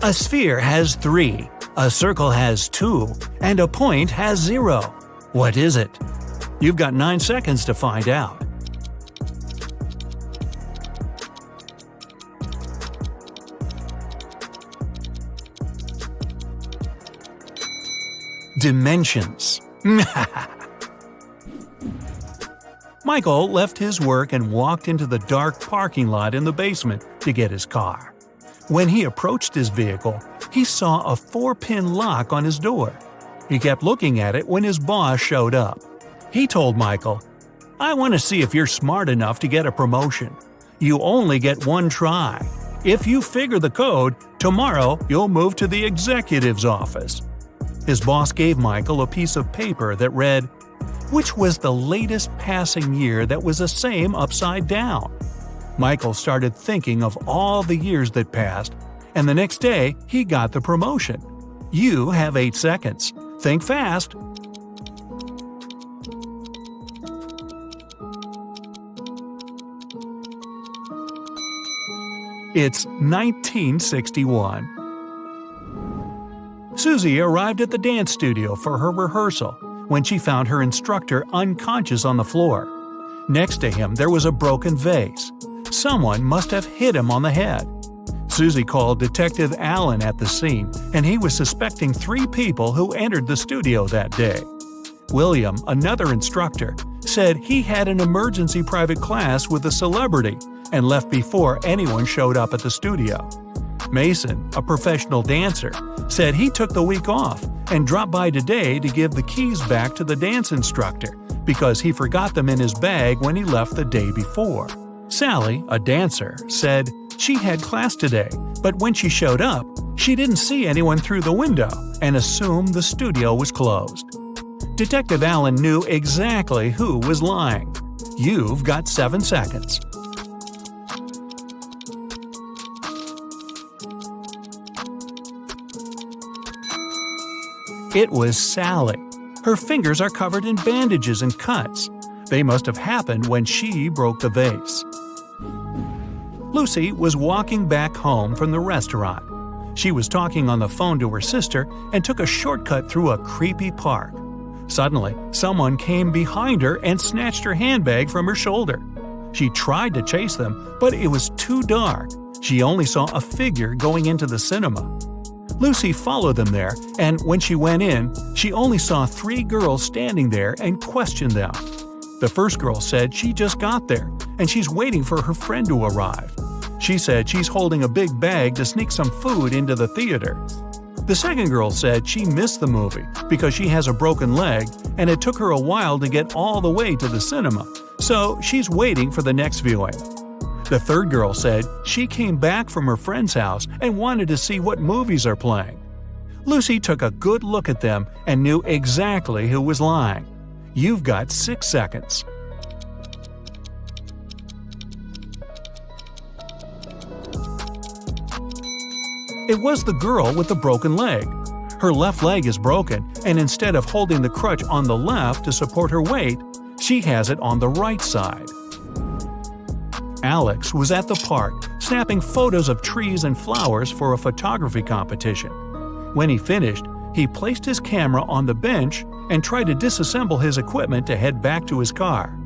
A sphere has 3, a circle has 2, and a point has 0. What is it?" You've got 9 seconds to find out. Dimensions. Michael left his work and walked into the dark parking lot in the basement to get his car. When he approached his vehicle, he saw a 4-pin lock on his door. He kept looking at it when his boss showed up. He told Michael, "I want to see if you're smart enough to get a promotion. You only get 1 try. If you figure the code, tomorrow you'll move to the executive's office." His boss gave Michael a piece of paper that read, "Which was the latest passing year that was the same upside down?" Michael started thinking of all the years that passed, and the next day he got the promotion. You have 8 seconds. Think fast. It's 1961. Susie arrived at the dance studio for her rehearsal when she found her instructor unconscious on the floor. Next to him there was a broken vase. Someone must have hit him on the head. Susie called Detective Allen at the scene, and he was suspecting 3 people who entered the studio that day. William, another instructor, said he had an emergency private class with a celebrity and left before anyone showed up at the studio. Mason, a professional dancer, said he took the week off and dropped by today to give the keys back to the dance instructor because he forgot them in his bag when he left the day before. Sally, a dancer, said she had class today, but when she showed up, she didn't see anyone through the window and assumed the studio was closed. Detective Allen knew exactly who was lying. You've got 7 seconds. It was Sally. Her fingers are covered in bandages and cuts. They must have happened when she broke the vase. Lucy was walking back home from the restaurant. She was talking on the phone to her sister and took a shortcut through a creepy park. Suddenly, someone came behind her and snatched her handbag from her shoulder. She tried to chase them, but it was too dark. She only saw a figure going into the cinema. Lucy followed them there, and when she went in, she only saw 3 girls standing there and questioned them. The first girl said she just got there, and she's waiting for her friend to arrive. She said she's holding a big bag to sneak some food into the theater. The second girl said she missed the movie because she has a broken leg and it took her a while to get all the way to the cinema, so she's waiting for the next viewing. The third girl said she came back from her friend's house and wanted to see what movies are playing. Lucy took a good look at them and knew exactly who was lying. You've got 6 seconds. It was the girl with the broken leg. Her left leg is broken, and instead of holding the crutch on the left to support her weight, she has it on the right side. Alex was at the park, snapping photos of trees and flowers for a photography competition. When he finished, he placed his camera on the bench and tried to disassemble his equipment to head back to his car.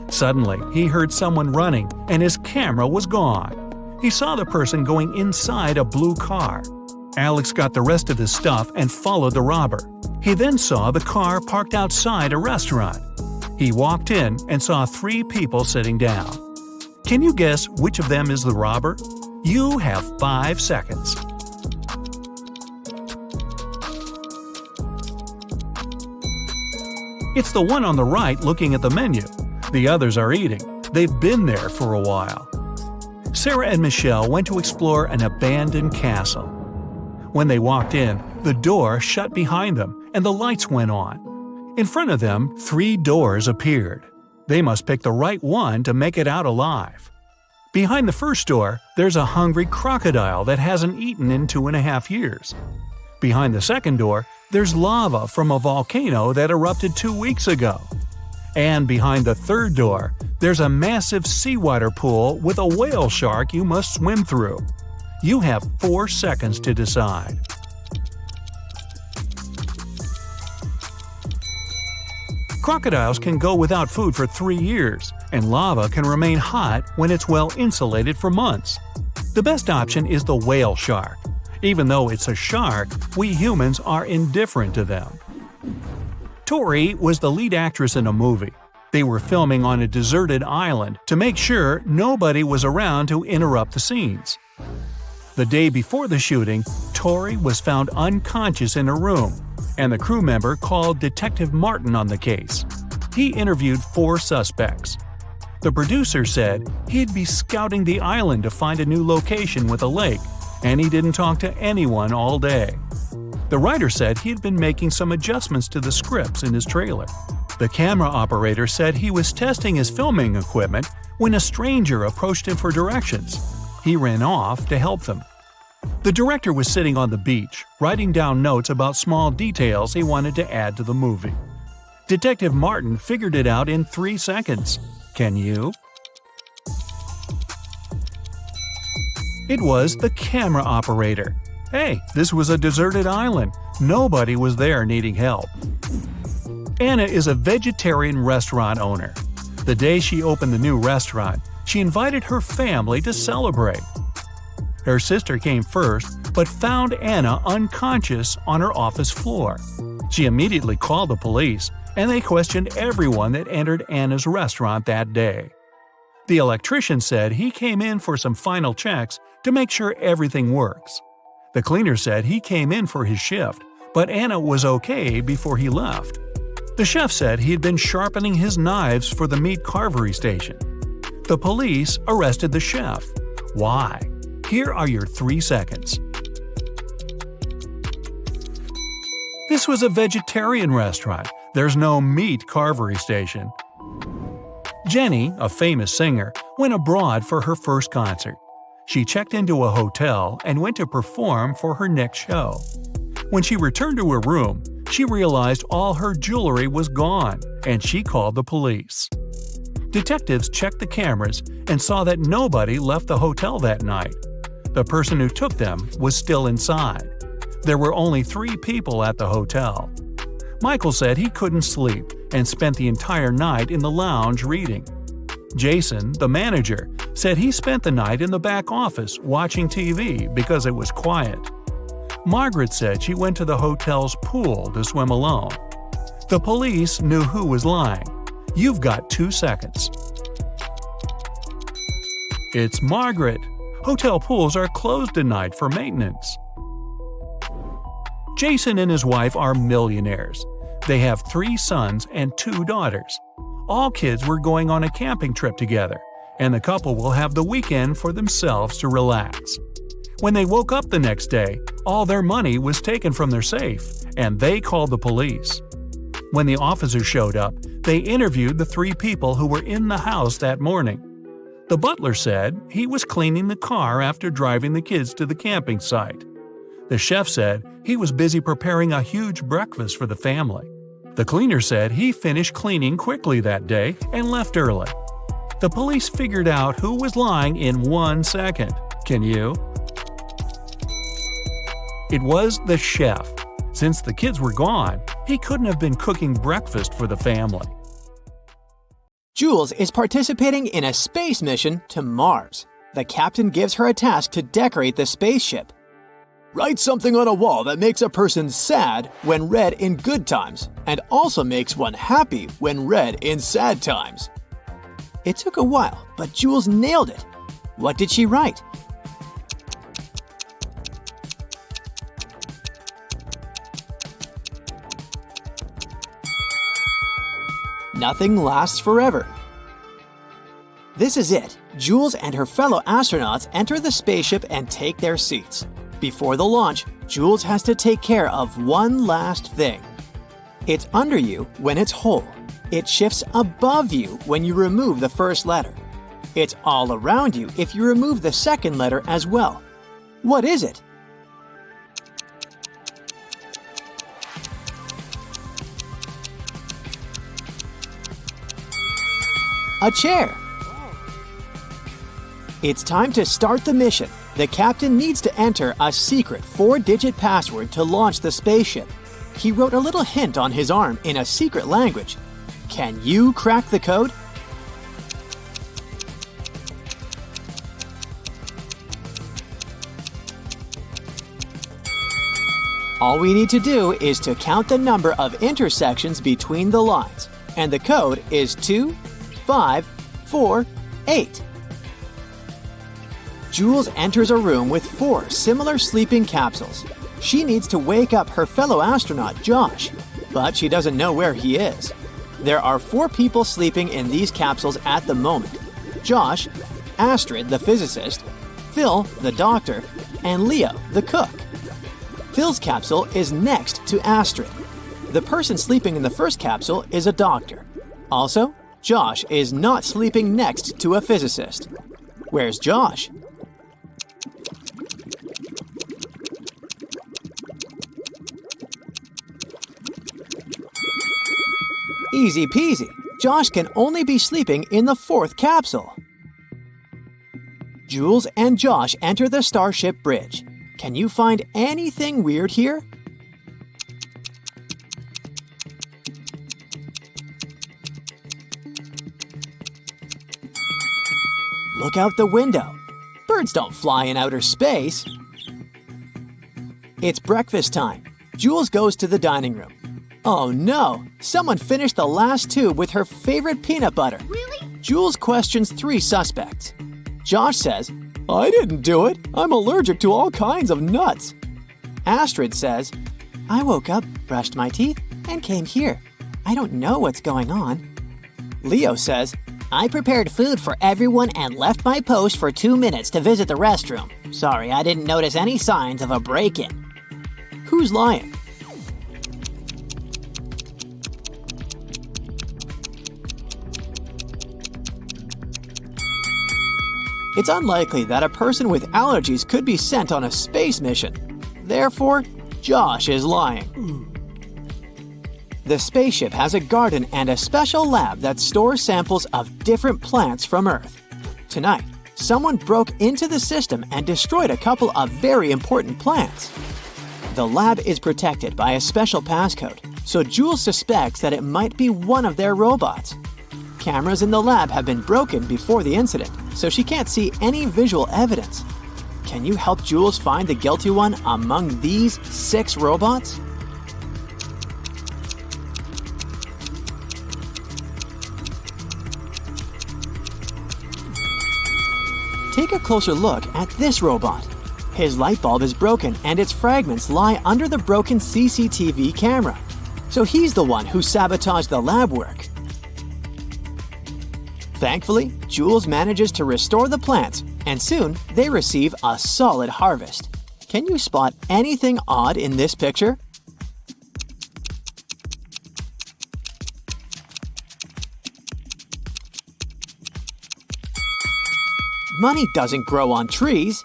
Suddenly, he heard someone running, and his camera was gone. He saw the person going inside a blue car. Alex got the rest of his stuff and followed the robber. He then saw the car parked outside a restaurant. He walked in and saw 3 people sitting down. Can you guess which of them is the robber? You have 5 seconds. It's the one on the right looking at the menu. The others are eating. They've been there for a while. Sarah and Michelle went to explore an abandoned castle. When they walked in, the door shut behind them and the lights went on. In front of them, 3 doors appeared. They must pick the right one to make it out alive. Behind the first door, there's a hungry crocodile that hasn't eaten in 2.5 years. Behind the second door, there's lava from a volcano that erupted 2 weeks ago. And behind the third door, there's a massive seawater pool with a whale shark you must swim through. You have 4 seconds to decide. Crocodiles can go without food for 3 years, and lava can remain hot when it's well insulated for months. The best option is the whale shark. Even though it's a shark, we humans are indifferent to them. Tori was the lead actress in a movie. They were filming on a deserted island to make sure nobody was around to interrupt the scenes. The day before the shooting, Tori was found unconscious in her room, and the crew member called Detective Martin on the case. He interviewed 4 suspects. The producer said he'd be scouting the island to find a new location with a lake, and he didn't talk to anyone all day. The writer said he'd been making some adjustments to the scripts in his trailer. The camera operator said he was testing his filming equipment when a stranger approached him for directions. He ran off to help them. The director was sitting on the beach, writing down notes about small details he wanted to add to the movie. Detective Martin figured it out in 3 seconds. Can you? It was the camera operator. Hey, this was a deserted island. Nobody was there needing help. Anna is a vegetarian restaurant owner. The day she opened the new restaurant, she invited her family to celebrate. Her sister came first, but found Anna unconscious on her office floor. She immediately called the police, and they questioned everyone that entered Anna's restaurant that day. The electrician said he came in for some final checks to make sure everything works. The cleaner said he came in for his shift, but Anna was okay before he left. The chef said he had been sharpening his knives for the meat carvery station. The police arrested the chef. Why? Here are your 3 seconds. This was a vegetarian restaurant. There's no meat carvery station. Jenny, a famous singer, went abroad for her first concert. She checked into a hotel and went to perform for her next show. When she returned to her room, she realized all her jewelry was gone, and she called the police. Detectives checked the cameras and saw that nobody left the hotel that night. The person who took them was still inside. There were only 3 people at the hotel. Michael said he couldn't sleep and spent the entire night in the lounge reading. Jason, the manager, said he spent the night in the back office watching TV because it was quiet. Margaret said she went to the hotel's pool to swim alone. The police knew who was lying. You've got 2 seconds. It's Margaret. Hotel pools are closed tonight for maintenance. Jason and his wife are millionaires. They have 3 sons and 2 daughters. All kids were going on a camping trip together, and the couple will have the weekend for themselves to relax. When they woke up the next day, all their money was taken from their safe, and they called the police. When the officers showed up, they interviewed the 3 people who were in the house that morning. The butler said he was cleaning the car after driving the kids to the camping site. The chef said he was busy preparing a huge breakfast for the family. The cleaner said he finished cleaning quickly that day and left early. The police figured out who was lying in 1 second. Can you? It was the chef. Since the kids were gone, he couldn't have been cooking breakfast for the family. Jules is participating in a space mission to Mars. The captain gives her a task to decorate the spaceship. Write something on a wall that makes a person sad when read in good times, and also makes one happy when read in sad times. It took a while, but Jules nailed it. What did she write? Nothing lasts forever. This is it. Jules and her fellow astronauts enter the spaceship and take their seats. Before the launch, Jules has to take care of one last thing. It's under you when it's whole. It shifts above you when you remove the first letter. It's all around you if you remove the second letter as well. What is it? A chair. It's time to start the mission. The captain needs to enter a secret 4-digit password to launch the spaceship. He wrote a little hint on his arm in a secret language. Can you crack the code? All we need to do is to count the number of intersections between the lines, and the code is 2, 5, 4, 8. Jules enters a room with 4 similar sleeping capsules. She needs to wake up her fellow astronaut, Josh, but she doesn't know where he is. There are 4 people sleeping in these capsules at the moment: Josh, Astrid, the physicist, Phil, the doctor, and Leo, the cook. Phil's capsule is next to Astrid. The person sleeping in the first capsule is a doctor. Also, Josh is not sleeping next to a physicist. Where's Josh? Easy peasy. Josh can only be sleeping in the 4th capsule. Jules and Josh enter the Starship Bridge. Can you find anything weird here? Look out the window. Birds don't fly in outer space. It's breakfast time. Jules goes to the dining room. Oh no! Someone finished the last tube with her favorite peanut butter. Really? Jules questions 3 suspects. Josh says, I didn't do it. I'm allergic to all kinds of nuts. Astrid says, I woke up, brushed my teeth, and came here. I don't know what's going on. Leo says, I prepared food for everyone and left my post for 2 minutes to visit the restroom. Sorry, I didn't notice any signs of a break-in. Who's lying? It's unlikely that a person with allergies could be sent on a space mission. Therefore, Josh is lying. The spaceship has a garden and a special lab that stores samples of different plants from Earth. Tonight, someone broke into the system and destroyed a couple of very important plants. The lab is protected by a special passcode, so Jules suspects that it might be one of their robots. Cameras in the lab have been broken before the incident, so she can't see any visual evidence. Can you help Jules find the guilty one among these 6 robots? Take a closer look at this robot. His light bulb is broken and its fragments lie under the broken CCTV camera. So he's the one who sabotaged the lab work. Thankfully, Jules manages to restore the plants, and soon they receive a solid harvest. Can you spot anything odd in this picture? Money doesn't grow on trees.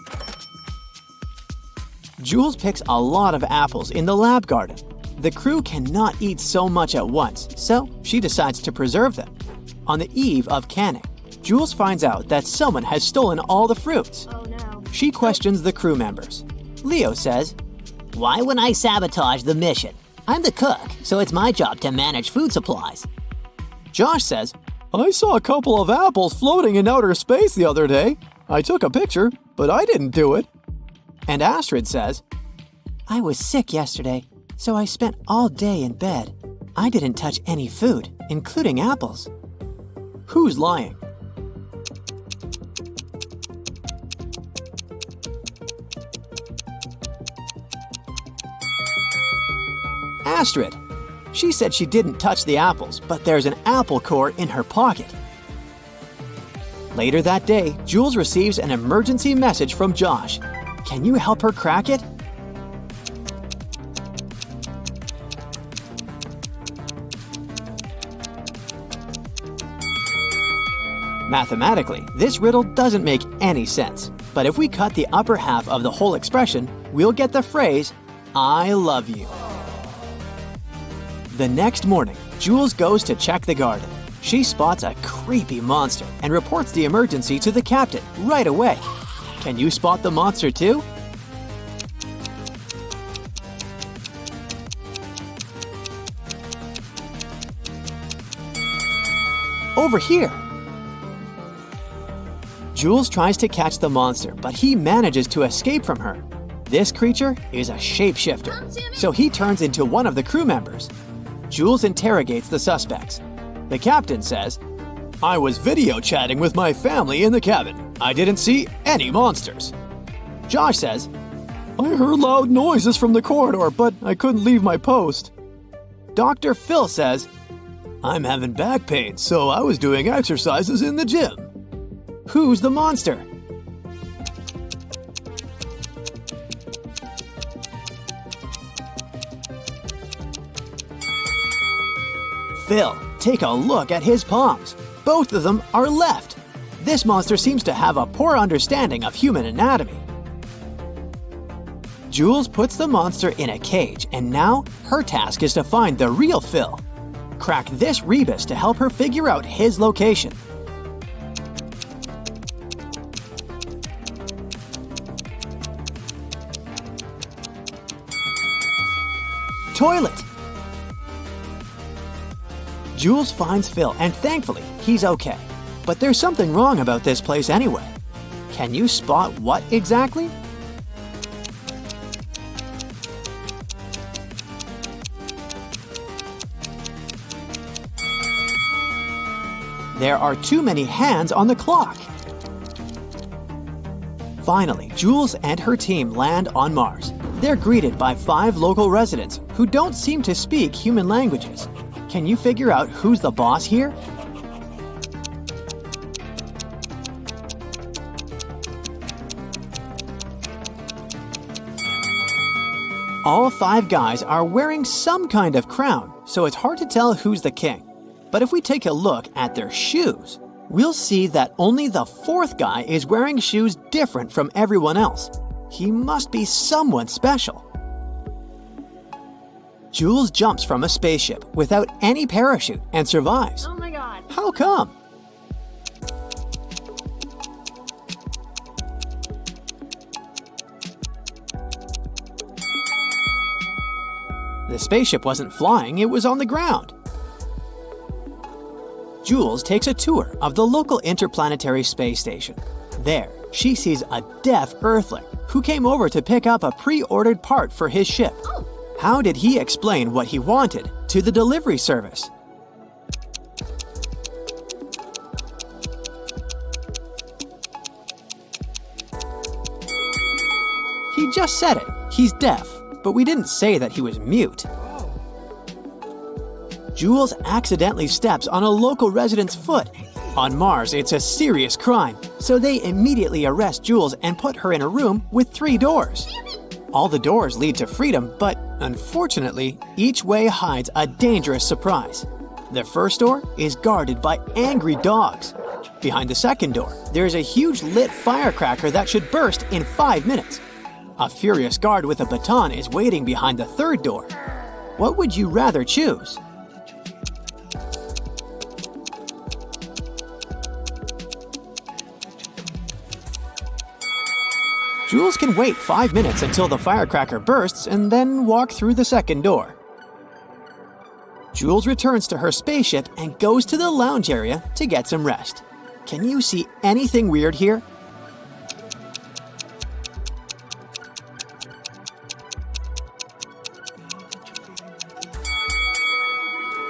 Jules picks a lot of apples in the lab garden. The crew cannot eat so much at once, so she decides to preserve them. On the eve of canning, Jules finds out that someone has stolen all the fruits. Oh no. She questions the crew members. Leo says, Why would I sabotage the mission? I'm the cook, so it's my job to manage food supplies. Josh says, I saw a couple of apples floating in outer space the other day. I took a picture, but I didn't do it. And Astrid says, I was sick yesterday, so I spent all day in bed. I didn't touch any food, including apples. Who's lying? Astrid. She said she didn't touch the apples, but there's an apple core in her pocket. Later that day, Jules receives an emergency message from Josh. Can you help her crack it? Mathematically, this riddle doesn't make any sense. But if we cut the upper half of the whole expression, we'll get the phrase, I love you. The next morning, Jules goes to check the garden. She spots a creepy monster and reports the emergency to the captain right away. Can you spot the monster too? Over here. Jules tries to catch the monster, but he manages to escape from her. This creature is a shapeshifter, so he turns into one of the crew members. Jules interrogates the suspects. The captain says, I was video chatting with my family in the cabin. I didn't see any monsters. Josh says, I heard loud noises from the corridor, but I couldn't leave my post. Dr. Phil says, I'm having back pain, so I was doing exercises in the gym. Who's the monster? Phil, take a look at his palms. Both of them are left. This monster seems to have a poor understanding of human anatomy. Jules puts the monster in a cage, and now her task is to find the real Phil. Crack this rebus to help her figure out his location. Toilet. Jules finds Phil, and thankfully, he's okay. But there's something wrong about this place anyway. Can you spot what exactly? There are too many hands on the clock. Finally, Jules and her team land on Mars. They're greeted by 5 local residents who don't seem to speak human languages. Can you figure out who's the boss here? All 5 guys are wearing some kind of crown, so it's hard to tell who's the king. But if we take a look at their shoes, we'll see that only the 4th guy is wearing shoes different from everyone else. He must be someone special. Jules jumps from a spaceship without any parachute and survives. Oh my god. How come? The spaceship wasn't flying, it was on the ground. Jules takes a tour of the local interplanetary space station. There, she sees a deaf Earthling who came over to pick up a pre-ordered part for his ship. How did he explain what he wanted to the delivery service? We just said it. He's deaf, but we didn't say that he was mute. Jules accidentally steps on a local resident's foot. On Mars, it's a serious crime, so they immediately arrest Jules and put her in a room with 3 doors. All the doors lead to freedom, but unfortunately, each way hides a dangerous surprise. The first door is guarded by angry dogs. Behind the second door, there's a huge lit firecracker that should burst in 5 minutes. A furious guard with a baton is waiting behind the third door. What would you rather choose? Jules can wait 5 minutes until the firecracker bursts and then walk through the second door. Jules returns to her spaceship and goes to the lounge area to get some rest. Can you see anything weird here?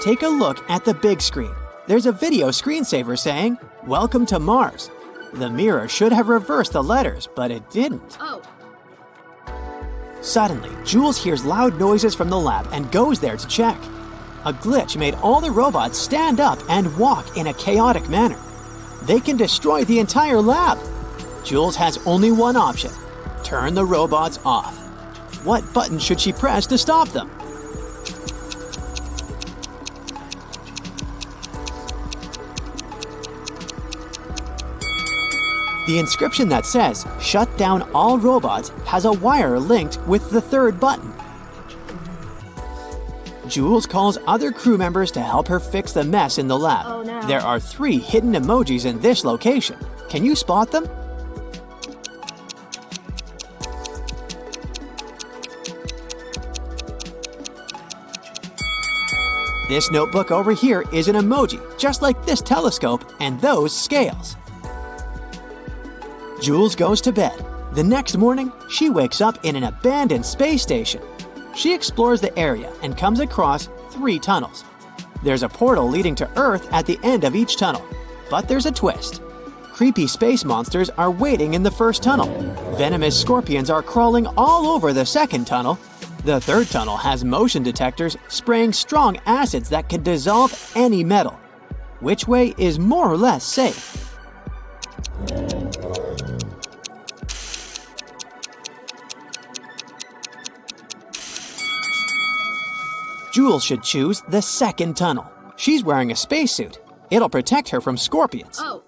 Take a look at the big screen. There's a video screensaver saying, "Welcome to Mars." The mirror should have reversed the letters, but it didn't. Suddenly, Jules hears loud noises from the lab and goes there to check. A glitch made all the robots stand up and walk in a chaotic manner. They can destroy the entire lab. Jules has only one option: turn the robots off. What button should she press to stop them? The inscription that says, "Shut down all robots," has a wire linked with the third button. Jules calls other crew members to help her fix the mess in the lab. Oh, no. There are 3 hidden emojis in this location. Can you spot them? This notebook over here is an emoji, just like this telescope and those scales. Jules goes to bed. The next morning, she wakes up in an abandoned space station. She explores the area and comes across 3 tunnels. There's a portal leading to Earth at the end of each tunnel. But there's a twist. Creepy space monsters are waiting in the first tunnel. Venomous scorpions are crawling all over the second tunnel. The third tunnel has motion detectors spraying strong acids that can dissolve any metal. Which way is more or less safe? Jules should choose the second tunnel. She's wearing a spacesuit. It'll protect her from scorpions. Oh.